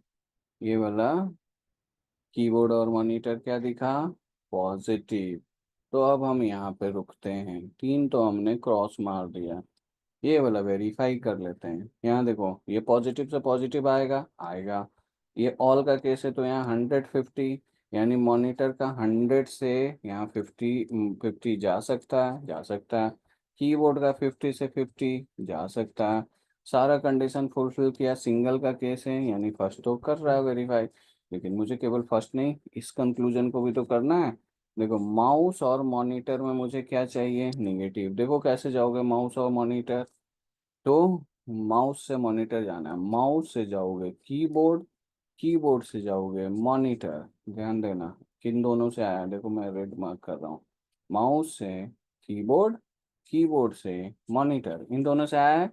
ये वाला कीबोर्ड और मॉनिटर क्या दिखा? पॉजिटिव। तो अब हम यहाँ पे रुकते हैं, तीन तो हमने क्रॉस मार दिया। ये वाला वेरीफाई कर लेते हैं। यहाँ देखो ये पॉजिटिव से पॉजिटिव आएगा, आएगा। ये ऑल का केस है तो यहाँ 150, यानी मॉनिटर का 100 से यहाँ 50, 50 जा सकता है, जा सकता है। कीबोर्ड का 50 से 50 जा सकता है। सारा कंडीशन फुलफिल किया। सिंगल का केस है यानी फर्स्ट तो कर रहा है वेरीफाई, लेकिन मुझे केवल फर्स्ट नहीं इस कंक्लूजन को भी तो करना है। देखो माउस और मॉनिटर में मुझे क्या चाहिए? निगेटिव। देखो कैसे जाओगे माउस और मॉनिटर? तो माउस से मॉनिटर जाना है, माउस से जाओगे कीबोर्ड, कीबोर्ड से जाओगे मॉनिटर। ध्यान देना किन दोनों से आया है, देखो मैं रेड मार्क कर रहा हूँ। माउस से कीबोर्ड, कीबोर्ड से मॉनिटर, इन दोनों से आया है।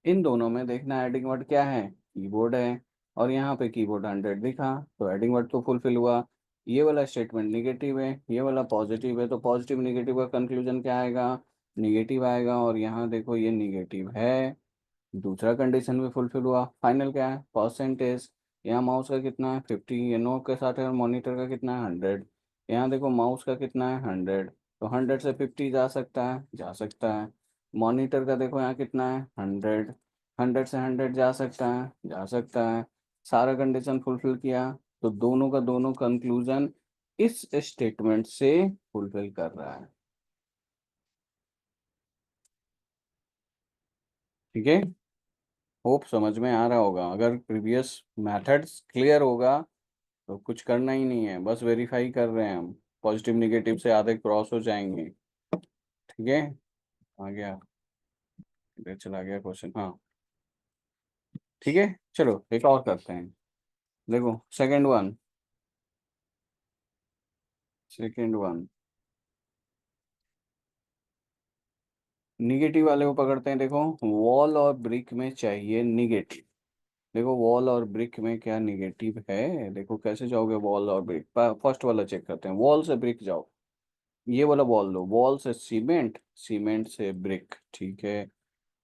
इन दोनों में देखना एडिंग वर्ड क्या है? कीबोर्ड है। और यहाँ पे कीबोर्ड 100 दिखा, तो एडिंग वर्ड तो फुलफिल हुआ। ये वाला स्टेटमेंट निगेटिव है, ये वाला पॉजिटिव है, तो पॉजिटिव निगेटिव का कंक्लूजन क्या आएगा? निगेटिव आएगा। और यहाँ देखो ये निगेटिव है, दूसरा कंडीशन भी फुलफिल हुआ। फाइनल क्या है? परसेंटेज। यहाँ माउस का कितना है? 50, ये नो के साथ है। और मॉनिटर का कितना है? 100। यहाँ देखो माउस का कितना है? 100। तो 100 से 50 जा सकता है, जा सकता है। मॉनिटर का देखो यहाँ कितना है? 100। 100 से 100 जा सकता है, जा सकता है। सारा कंडीशन फुलफिल किया, तो दोनों का दोनों कंक्लूजन इस स्टेटमेंट से फुलफिल कर रहा है। ठीक है, होप समझ में आ रहा होगा। अगर प्रीवियस मेथड्स क्लियर होगा तो कुछ करना ही नहीं है, बस वेरीफाई कर रहे हैं हम। पॉजिटिव निगेटिव से आधे क्रॉस हो जाएंगे। ठीक है, आ गया, इधर चला गया क्वेश्चन। हाँ ठीक है, चलो एक और करते हैं। देखो second one, second one negative वाले को पकड़ते हैं। देखो वॉल और ब्रिक में चाहिए निगेटिव। देखो वॉल और ब्रिक में क्या निगेटिव है? देखो कैसे जाओगे वॉल और ब्रिक? फर्स्ट वाला चेक करते हैं, वॉल से ब्रिक जाओ। ये वाला वॉल लो, वॉल से सीमेंट, सीमेंट से ब्रिक। ठीक है,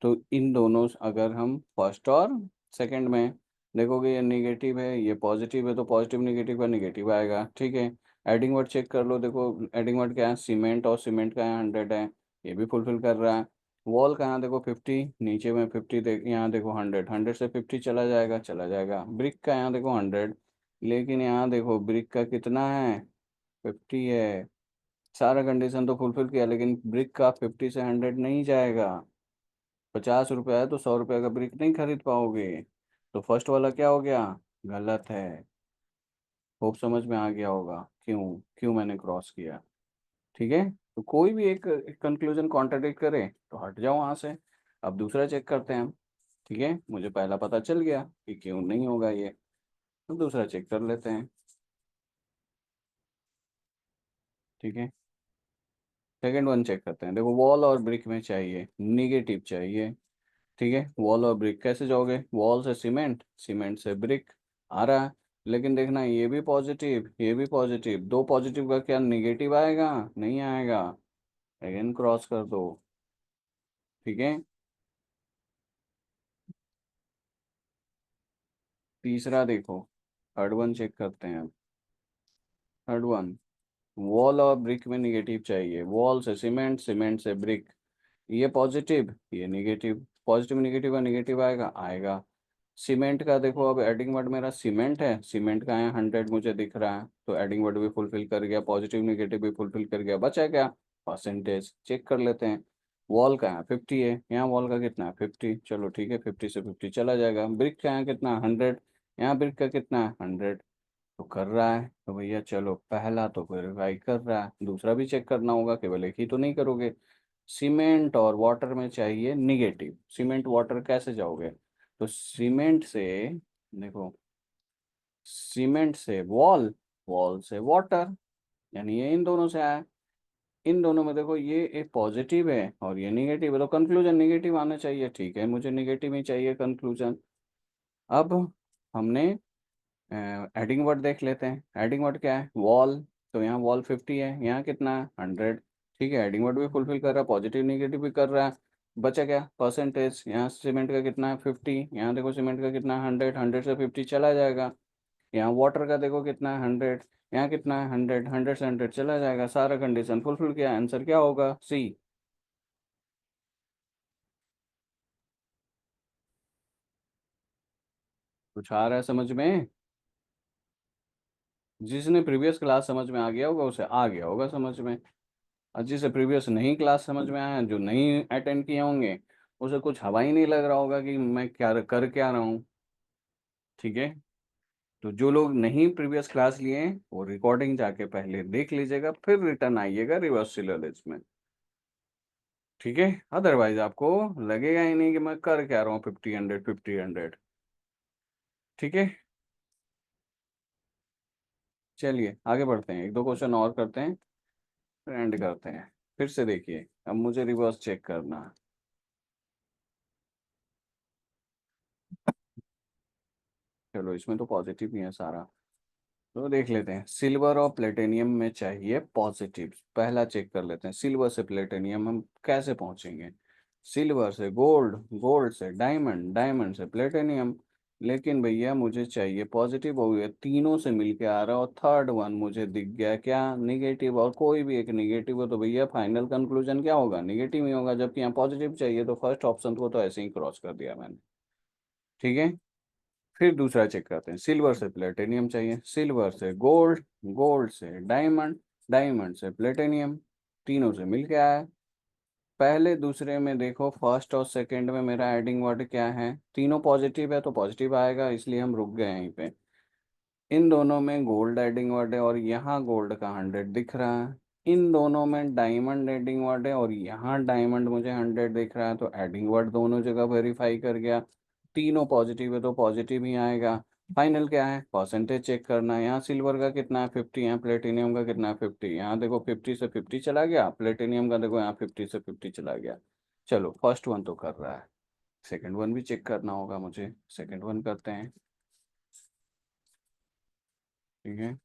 तो इन दोनों अगर हम फर्स्ट और सेकंड में देखोगे, ये निगेटिव है ये पॉजिटिव है, तो पॉजिटिव निगेटिव का निगेटिव आएगा। ठीक है, एडिंग वर्ड चेक कर लो। देखो एडिंग वर्ड क्या है? सीमेंट, और सीमेंट का यहाँ 100 है, ये भी फुलफिल कर रहा है। वॉल का यहाँ देखो 50, नीचे में 50 देख, यहाँ देखो 100, 100 से 50 चला जाएगा, चला जाएगा। ब्रिक का यहाँ देखो 100, लेकिन यहाँ देखो ब्रिक का कितना है? 50 है। सारा कंडीशन तो फुलफिल किया, लेकिन ब्रिक का 50 से 100 नहीं जाएगा। 50 रुपया है तो 100 रुपये का ब्रिक नहीं खरीद पाओगे। तो फर्स्ट वाला क्या हो गया? गलत है। होप समझ में आ गया होगा क्यों क्यों मैंने क्रॉस किया। ठीक है, तो कोई भी एक कंक्लूजन कॉन्ट्रडिक्ट करे तो हट जाओ वहाँ से। अब दूसरा चेक करते हैं हम। ठीक है, मुझे पहला पता चल गया कि क्यों नहीं होगा ये, तो दूसरा चेक कर लेते हैं। ठीक है, सेकंड वन चेक करते हैं। देखो वॉल और ब्रिक में चाहिए निगेटिव चाहिए। ठीक है, वॉल और ब्रिक कैसे जाओगे? वॉल से सीमेंट, सीमेंट से ब्रिक आ रहा है। लेकिन देखना ये भी पॉजिटिव, ये भी पॉजिटिव, दो पॉजिटिव का क्या निगेटिव आएगा? नहीं आएगा। अगेन क्रॉस कर दो। ठीक है, तीसरा देखो, थर्ड वन चेक करते हैं। थर्ड वन, वॉल और ब्रिक में निगेटिव चाहिए। वॉल से सीमेंट, सीमेंट से ब्रिक, ये पॉजिटिव ये निगेटिव। पॉजिटिव निगेटिव का निगेटिव आएगा, आएगा। सीमेंट का देखो, अब एडिंग वर्ड मेरा सीमेंट है, सीमेंट का यहाँ 100 मुझे दिख रहा है, तो एडिंग वर्ड भी फुलफिल कर गया, पॉजिटिव निगेटिव भी फुलफिल कर गया, बचा क्या, परसेंटेज। चेक कर लेते हैं। वॉल का यहाँ 50 है, यहाँ वॉल का कितना है 50, चलो ठीक है 50 से 50 चला जाएगा। ब्रिक का यहाँ कितना है 100, यहाँ ब्रिक का कितना है 100, तो कर रहा है, तो भैया चलो पहला तो वेरीफाई कर रहा है, दूसरा भी चेक करना होगा, केवल एक ही तो नहीं करोगे। सीमेंट और वाटर में चाहिए निगेटिव, सीमेंट वाटर कैसे जाओगे, तो सीमेंट से, देखो, सीमेंट से वॉल, वॉल से वाटर, यानी ये इन दोनों से आया। इन दोनों में देखो ये एक पॉजिटिव है और ये निगेटिव है, तो कंक्लूजन निगेटिव आना चाहिए, ठीक है मुझे निगेटिव ही चाहिए कंक्लूजन। अब हमने एडिंग वर्ड देख लेते हैं। एडिंग वर्ड क्या है, वॉल, तो यहाँ वॉल 50 है, यहाँ कितना है 100, ठीक है एडिंग वर्ड भी फुलफिल कर रहा है, पॉजिटिव निगेटिव भी कर रहा है। बचा क्या, परसेंटेज, यहाँ सीमेंट का कितना है 50, यहाँ देखो सीमेंट का कितना है 100, 100 से 50 चला जाएगा। यहाँ वाटर का देखो कितना है 100, यहाँ कितना है 100, 100 से 100 चला जाएगा, सारा कंडीशन फुलफिल किया, आंसर क्या होगा, सी। कुछ आ रहा है समझ में, जिसने प्रीवियस क्लास समझ में आ गया होगा उसे आ गया होगा समझ में, और जिसे प्रीवियस नहीं क्लास समझ में आया, जो नहीं अटेंड किए होंगे, उसे कुछ हवा ही नहीं लग रहा होगा कि मैं क्या कर क्या रहा हूँ। ठीक है, तो जो लोग नहीं प्रीवियस क्लास लिए हैं वो रिकॉर्डिंग जाके पहले देख लीजिएगा, फिर रिटर्न आइएगा रिवर्स सिलेबस में। ठीक है, अदरवाइज आपको लगेगा ही नहीं कि मैं कर क्या रहा हूँ, 50 100 50 100। ठीक है, चलिए आगे बढ़ते हैं, एक दो क्वेश्चन और करते हैं, फिर एंड करते हैं। फिर से देखिए, अब मुझे रिवर्स चेक करना है। चलो इसमें तो पॉजिटिव ही है सारा, तो देख लेते हैं। सिल्वर और प्लेटिनियम में चाहिए पॉजिटिव, पहला चेक कर लेते हैं, सिल्वर से प्लेटिनियम हम कैसे पहुंचेंगे। सिल्वर से गोल्ड, गोल्ड से डायमंड, डायमंड से प्लेटिनियम, लेकिन भैया मुझे चाहिए पॉजिटिव, हो गया तीनों से मिलके आ रहा है, और थर्ड वन मुझे दिख गया क्या, निगेटिव, और कोई भी एक निगेटिव हो तो भैया फाइनल कंक्लूजन क्या होगा, निगेटिव ही होगा, जबकि यहाँ पॉजिटिव चाहिए, तो फर्स्ट ऑप्शन को तो ऐसे ही क्रॉस कर दिया मैंने। ठीक है, फिर दूसरा चेक करते हैं, सिल्वर से प्लेटिनियम चाहिए, सिल्वर से गोल्ड, गोल्ड से डायमंड, डायमंड से प्लेटिनियम, तीनों से मिल के आया है। पहले दूसरे में देखो, फर्स्ट और सेकंड में मेरा एडिंग वर्ड क्या है, तीनों पॉजिटिव है तो पॉजिटिव आएगा, इसलिए हम रुक गए यहीं पे। इन दोनों में गोल्ड एडिंग वर्ड है और यहाँ गोल्ड का 100 दिख रहा है। इन दोनों में डायमंड एडिंग वर्ड है और यहाँ डायमंड मुझे 100 दिख रहा है, तो एडिंग वर्ड दोनों जगह वेरीफाई कर गया, तीनों पॉजिटिव है तो पॉजिटिव ही आएगा। फाइनल क्या है, परसेंटेज चेक करना है, यहाँ सिल्वर का कितना है 50, यहाँ प्लेटिनियम का कितना है 50, यहाँ देखो 50 से 50 चला गया, प्लेटिनियम का देखो यहाँ 50 से 50 चला गया। चलो फर्स्ट वन तो कर रहा है, सेकंड वन भी चेक करना होगा मुझे, सेकंड वन करते हैं। ठीक है,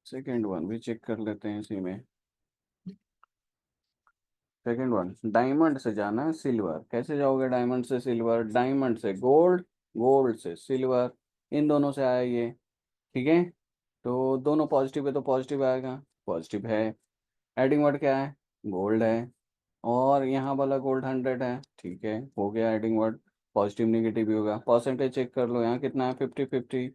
सेकेंड वन भी चेक कर लेते हैं इसी में। सेकेंड वन, डायमंड से जाना है सिल्वर, कैसे जाओगे डायमंड से सिल्वर, डायमंड से गोल्ड, गोल्ड से सिल्वर, इन दोनों से आया ये। ठीक है, तो दोनों पॉजिटिव है तो पॉजिटिव आएगा, पॉजिटिव है। एडिंग वर्ड क्या है, गोल्ड है, और यहाँ वाला गोल्ड 100 है, ठीक है हो गया एडिंग वर्ड, पॉजिटिव निगेटिव भी होगा। परसेंटेज चेक कर लो, यहाँ कितना है 50 50,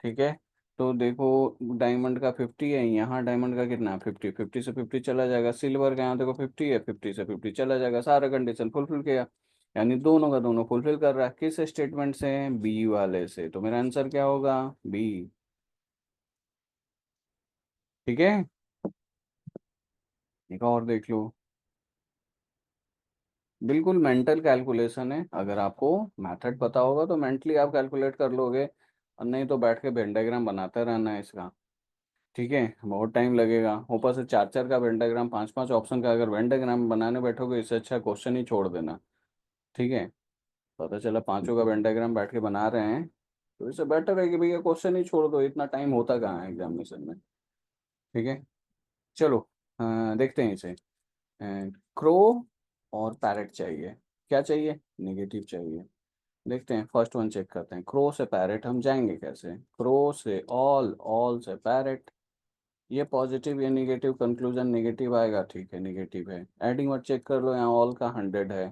ठीक है, तो देखो डायमंड का 50 है, यहाँ डायमंड का कितना है 50, 50 से 50 चला जाएगा, सिल्वर का यहाँ देखो 50 है, 50 से 50 चला जाएगा, सारा कंडीशन फुलफिल किया, यानी दोनों का दोनों फुलफिल कर रहा है, किस स्टेटमेंट से, बी वाले से, तो मेरा आंसर क्या होगा, बी। ठीक है, एक और देख लो, बिल्कुल मेंटल कैलकुलेशन है, अगर आपको मेथड पता होगा तो मेंटली आप कैलकुलेट कर लोगे, और नहीं तो बैठ के वेन डायग्राम बनाते रहना है इसका। ठीक है, बहुत टाइम लगेगा, ऊपर से चार चार का वेन डायग्राम, पांच पांच ऑप्शन का अगर वेन डायग्राम बनाने बैठोगे, इससे अच्छा क्वेश्चन ही छोड़ देना। ठीक है, पता चला पांचों का वेन डायग्राम बैठ के बना रहे हैं, तो इससे बेटर है कि भैया क्वेश्चन ही छोड़ दो, इतना टाइम होता कहाँ है एग्जामिनेशन में। ठीक है, चलो देखते हैं इसे। क्रो और पैरेट चाहिए, क्या चाहिए, नेगेटिव चाहिए। देखते हैं, फर्स्ट वन चेक करते हैं, क्रो से पैरेट हम जाएंगे कैसे, क्रो से ऑल, ऑल से पैरेट, ये पॉजिटिव या निगेटिव, कंक्लूजन निगेटिव आएगा, ठीक है निगेटिव है। एडिंग वर्ड चेक कर लो, यहाँ ऑल का 100 है,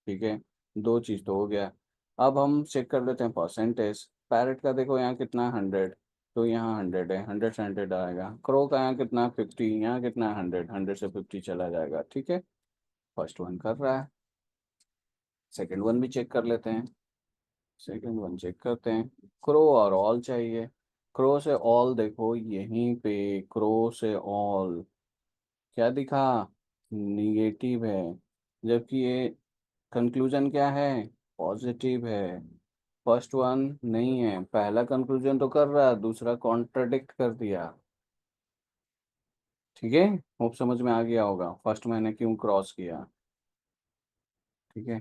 ठीक है, दो चीज़ तो हो गया। अब हम चेक कर लेते हैं परसेंटेज। पैरेट का देखो यहाँ कितना 100, तो यहाँ 100 है, 100 से 100 आएगा। क्रो का यहाँ कितना 50, यहाँ कितना 100, 100 से 50 चला जाएगा। ठीक है, फर्स्ट वन कर रहा है। सेकंड वन भी चेक कर लेते हैं। सेकंड वन चेक करते हैं। क्रो और ऑल चाहिए। क्रो से ऑल देखो यहीं पे, क्रो से ऑल क्या दिखा, निगेटिव है, जबकि ये कंक्लूजन क्या है, पॉजिटिव है। फर्स्ट वन नहीं है, पहला कंक्लूजन तो कर रहा है, दूसरा कॉन्ट्रडिक्ट कर दिया। ठीक है, होप समझ में आ गया होगा फर्स्ट मैंने क्यों क्रॉस किया। ठीक है,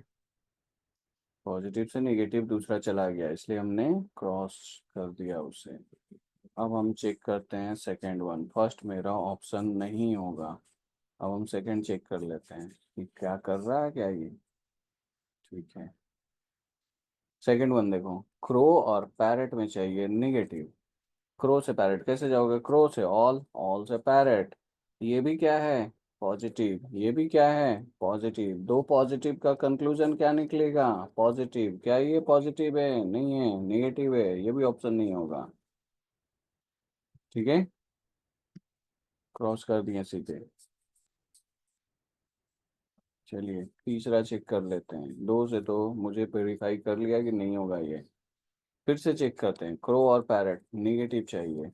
पॉजिटिव से नेगेटिव दूसरा चला गया, इसलिए हमने क्रॉस कर दिया उसे। अब हम चेक करते हैं सेकंड वन। फर्स्ट मेरा ऑप्शन नहीं होगा। अब हम सेकंड चेक कर लेते हैं कि क्या कर रहा है क्या ये। ठीक है, सेकंड वन देखो, क्रो और पैरेट में चाहिए निगेटिव। क्रो से पैरेट कैसे जाओगे, क्रो से ऑल, ऑल से पैरेट। ये भी क्या है, पॉजिटिव, ये भी क्या है, पॉजिटिव। दो पॉजिटिव का कंक्लूजन क्या निकलेगा, पॉजिटिव। क्या ये पॉजिटिव है, नहीं है, नेगेटिव है, ये भी ऑप्शन नहीं होगा। ठीक है, क्रॉस कर दिए सीधे। चलिए तीसरा चेक कर लेते हैं। दो से तो मुझे वेरीफाई कर लिया कि नहीं होगा ये। फिर से चेक करते हैं, क्रो और पैरेट निगेटिव चाहिए।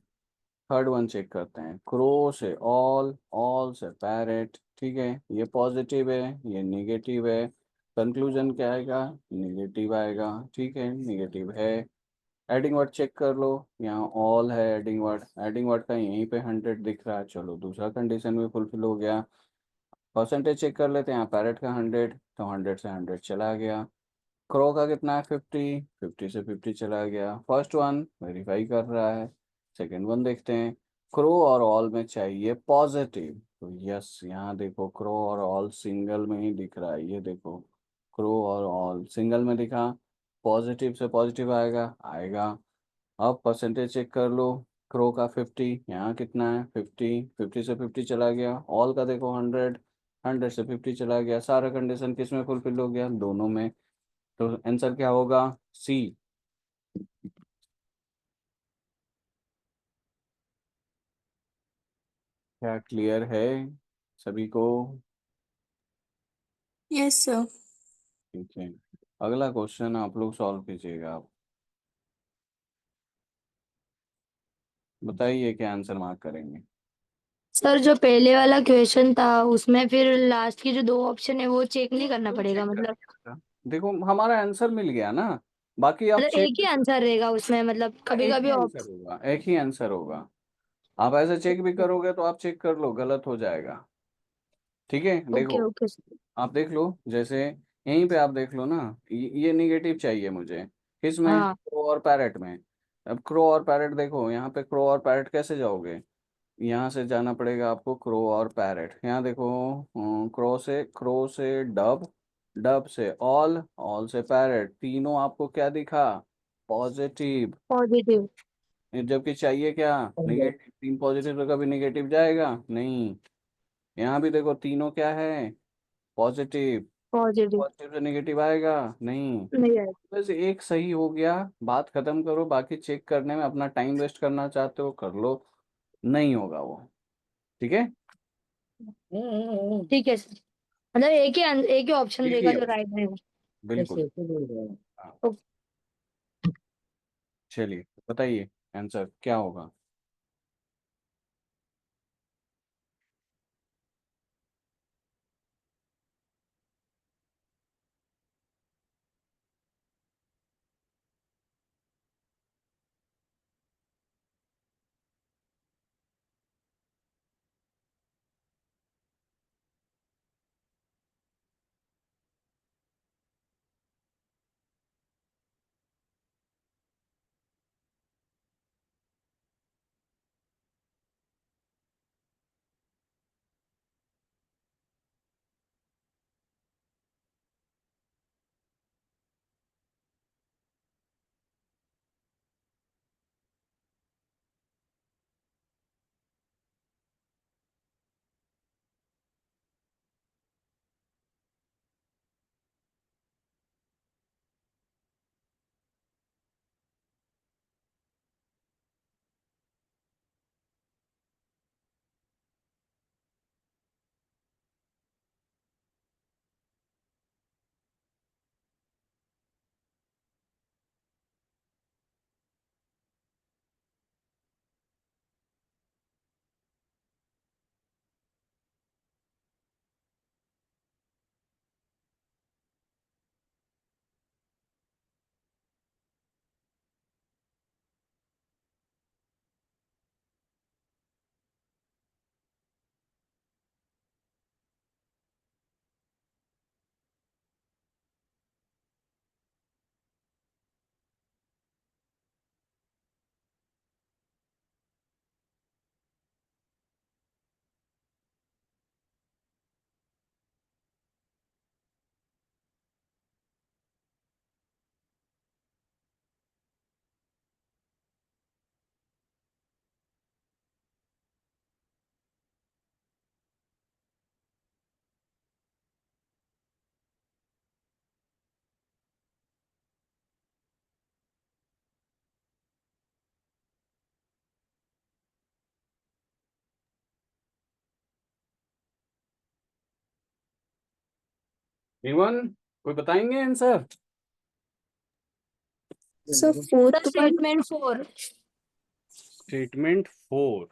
थर्ड वन चेक करते हैं, क्रो से ऑल, ऑल से पैरेट। ठीक है, ये पॉजिटिव है, ये निगेटिव है। कंक्लूजन क्या आएगा, निगेटिव आएगा। ठीक है, निगेटिव है। एडिंग वर्ड चेक कर लो, यहाँ ऑल है एडिंग वर्ड, एडिंग वर्ड का यहीं पे 100 दिख रहा है। चलो दूसरा कंडीशन भी फुलफिल हो गया। परसेंटेज चेक कर लेते हैं, यहाँ पैरेट का 100, तो 100 से 100 चला गया। क्रो का कितना है 50, 50 से 50 चला गया। फर्स्ट वन वेरीफाई कर रहा है। सेकंड वन देखते हैं, क्रो और ऑल में चाहिए पॉजिटिव, तो यस यहाँ देखो क्रो और ऑल सिंगल में ही दिख रहा है। ये देखो क्रो और ऑल सिंगल में दिखा, पॉजिटिव से पॉजिटिव आएगा, आएगा। अब परसेंटेज चेक कर लो, क्रो का 50, यहाँ कितना है 50, 50 से 50 चला गया। ऑल का देखो 100, 100 से 50 चला गया। सारा कंडीशन किस में फुलफिल हो गया, दोनों में। तो आंसर क्या होगा, सी। क्या क्लियर है सभी को। Yes sir. ठीक है, अगला क्वेश्चन आप लोग सॉल्व कीजिएगा। आप बताइए क्या आंसर मार्क करेंगे। सर जो पहले वाला क्वेश्चन था उसमें फिर लास्ट की जो दो ऑप्शन है वो चेक नहीं करना क्यों पड़ेगा, चेक मतलब करेंगे बेटा, देखो हमारा आंसर मिल गया ना, बाकी आप मतलब चेक एक ही भी कर। आंसर रहेगा उसमें, मतलब कभी एक ही कभी आंसर होगा, एक ही आंसर होगा। आप ऐसे चेक भी करोगे तो आप चेक कर लो, गलत हो जाएगा। ठीक है, ओके देखो ओके। आप देख लो, जैसे यहीं पे आप देख लो ना, ये निगेटिव चाहिए मुझे, किसमें, हाँ क्रो और पैरेट में। अब क्रो और पैरेट देखो, यहाँ पे क्रो और पैरेट कैसे जाओगे, यहाँ से जाना पड़ेगा आपको क्रो और पैरेट। यहाँ देखो, क्रो से डब, डब से ऑल, ऑल से पैरेट, तीनों आपको क्या दिखा, पॉजिटिव। पॉजिटिव। जबकि चाहिए क्या, नेगेटिव। तीन पॉजिटिव तो कभी नेगेटिव जाएगा नहीं। यहाँ भी देखो तीनों क्या है, पॉजिटिव। पॉजिटिव पॉजिटिव से नेगेटिव आएगा नहीं। नहीं आएगा। बस एक सही हो गया, बात खत्म करो। बाकी चेक करने में अपना टाइम वेस्ट करना चाहते हो कर लो, नहीं होगा वो। ठीक है, ठीक है सर, मतलब एक ही ऑप्शन एक देगा ही जो ऑप्शन, राइट रहेगा। बिल्कुल। हाँ, ओ- चलिए बताइए आंसर क्या होगा। इवन कोई बताएंगे answer? Sir fourth statement 4। Statement 4।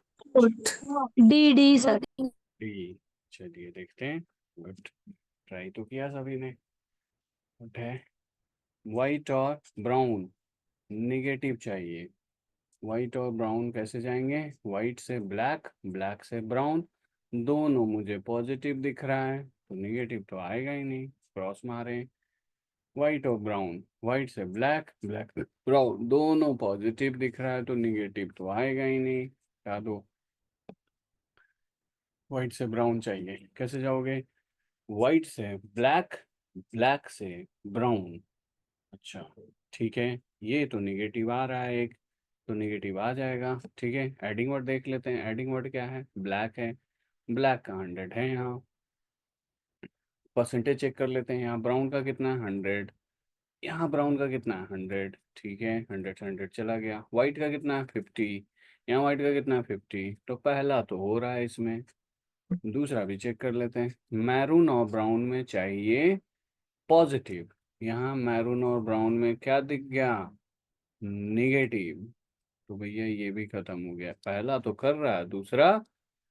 D sir. D. चलिए देखते हैं। गुड। ट्राई तो किया सभी ने। गुड है। वाइट और ब्राउन निगेटिव चाहिए। वाइट और ब्राउन कैसे जाएंगे? वाइट से ब्लैक, ब्लैक से ब्राउन, दोनों मुझे पॉजिटिव दिख रहा है तो निगेटिव तो आएगा ही नहीं, क्रॉस मारे। वाइट और ब्राउन, वाइट से ब्लैक, ब्लैक से ब्राउन, दोनों पॉजिटिव दिख रहा है तो निगेटिव तो आएगा ही नहीं। क्या दो? वाइट से ब्राउन चाहिए, कैसे जाओगे? वाइट से ब्लैक, ब्लैक से ब्राउन। अच्छा, ठीक है, ये तो निगेटिव आ रहा है एक, तो निगेटिव आ जाएगा। ठीक है, एडिंग वर्ड देख लेते हैं। एडिंग वर्ड क्या है? ब्लैक है, ब्लैक का 100 है यहाँ। परसेंटेज चेक कर लेते हैं। यहाँ ब्राउन का कितना है? 100। यहाँ ब्राउन का कितना है? 100। ठीक है, 100 से 100 चला गया। वाइट का कितना है? 50। यहाँ वाइट का कितना है? 50। तो पहला तो हो रहा है इसमें। दूसरा भी चेक कर लेते हैं। मैरून और ब्राउन में चाहिए पॉजिटिव, यहाँ मैरून और ब्राउन में क्या दिख गया? निगेटिव। तो भैया ये भी खत्म हो गया। पहला तो कर रहा है, दूसरा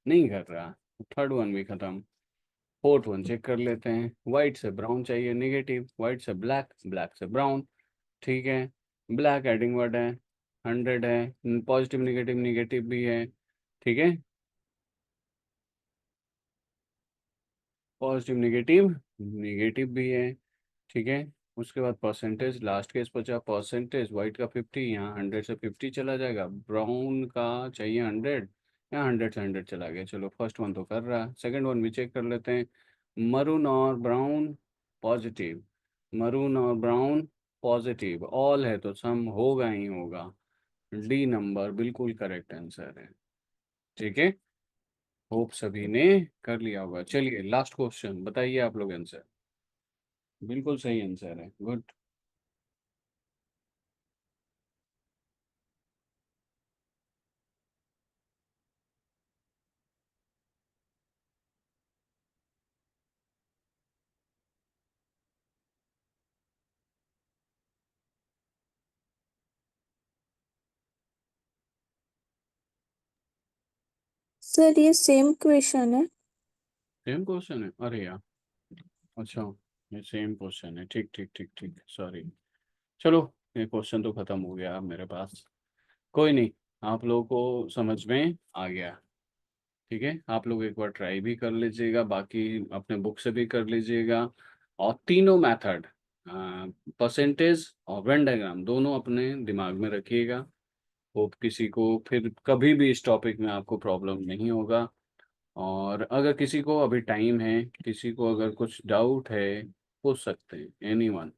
नहीं कर रहा, थर्ड वन भी खत्म। फोर्थ वन चेक कर लेते हैं। वाइट से ब्राउन चाहिए निगेटिव, वाइट से ब्लैक, ब्लैक से ब्राउन। ठीक है, ब्लैक एडिंग वर्ड है, 100 है, पॉजिटिव निगेटिव, निगेटिव भी है। ठीक है, पॉजिटिव निगेटिव, निगेटिव भी है। ठीक है, उसके बाद परसेंटेज, लास्ट केस बचा परसेंटेज। वाइट का 50, यहाँ 100 से 50 चला जाएगा। ब्राउन का चाहिए 100, यहाँ 100 से 100 चला गया। चलो, फर्स्ट वन तो कर रहा है, सेकंड वन भी चेक कर लेते हैं। मरून और ब्राउन पॉजिटिव, मरून और ब्राउन पॉजिटिव, ऑल है तो सम होगा ही होगा। डी नंबर बिल्कुल करेक्ट आंसर है। ठीक है, होप सभी ने कर लिया होगा। चलिए लास्ट क्वेश्चन, बताइए आप लोग आंसर। बिल्कुल सही आंसर है, गुड। सर ये सेम क्वेश्चन है। सेम क्वेश्चन है? अरे यार, अच्छा, ये सेम क्वेश्चन है। ठीक ठीक ठीक ठीक, सॉरी। चलो, ये क्वेश्चन तो खत्म हो गया अब मेरे पास। कोई नहीं, आप लोगों को समझ में आ गया। ठीक है, आप लोग एक बार ट्राई भी कर लीजिएगा, बाकी अपने बुक से भी कर लीजिएगा। और तीनों मेथड, परसेंटेज और वेन डायग्राम, दोनों अपने दिमाग में रखिएगा। होप किसी को फिर कभी भी इस टॉपिक में आपको प्रॉब्लम नहीं होगा। और अगर किसी को अभी टाइम है, किसी को अगर कुछ डाउट है, पूछ सकते हैं, एनीवन।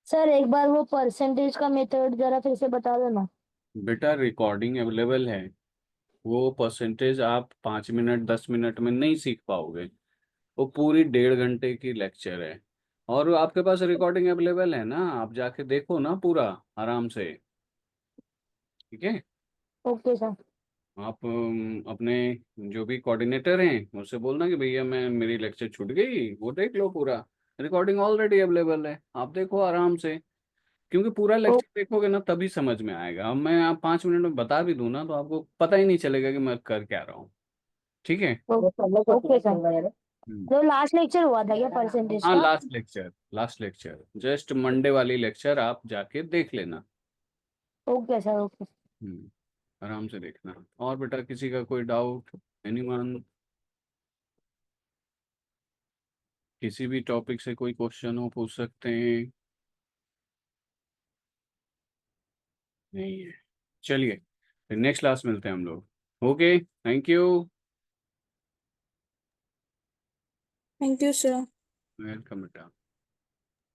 सर एक बार वो परसेंटेज का मेथड जरा फिर से बता देना। बेटा रिकॉर्डिंग अवेलेबल है, वो परसेंटेज आप 5 मिनट 10 मिनट में नहीं सीख पाओगे, वो पूरी 1.5 घंटे की लेक्चर है। और आपके पास रिकॉर्डिंग अवेलेबल है ना, आप जाके देखो ना पूरा आराम से। ठीक है, ओके सर। आप अपने जो भी कोऑर्डिनेटर हैं उससे बोलना कि भैया मैं मेरी लेक्चर छूट गई, वो देख लो पूरा। रिकॉर्डिंग ऑलरेडी अवेलेबल है, आप देखो आराम से। क्योंकि पूरा ओ- लेक्चर देखोगे ना तभी समझ में आएगा। अब मैं आप 5 मिनट में बता भी दूँ ना तो आपको पता ही नहीं चलेगा कि मैं कर क्या रहा हूँ। ठीक है। Okay sir. हम्म। जो लास्ट लेक्चर हुआ था क्या परसेंटेज हाँ, का? Last lecture, last lecture just Monday वाली लेक्चर आप जाके देख लेना। Okay sir, okay. आराम से देखना। और बेटा किसी का कोई डाउट? एनीवन? किसी भी टॉपिक से कोई क्वेश्चन हो पूछ सकते हैं। नहीं है? चलिए, फिर नेक्स्ट क्लास मिलते हैं हम लोग। Okay, thank you. Thank you sir. Welcome बेटा।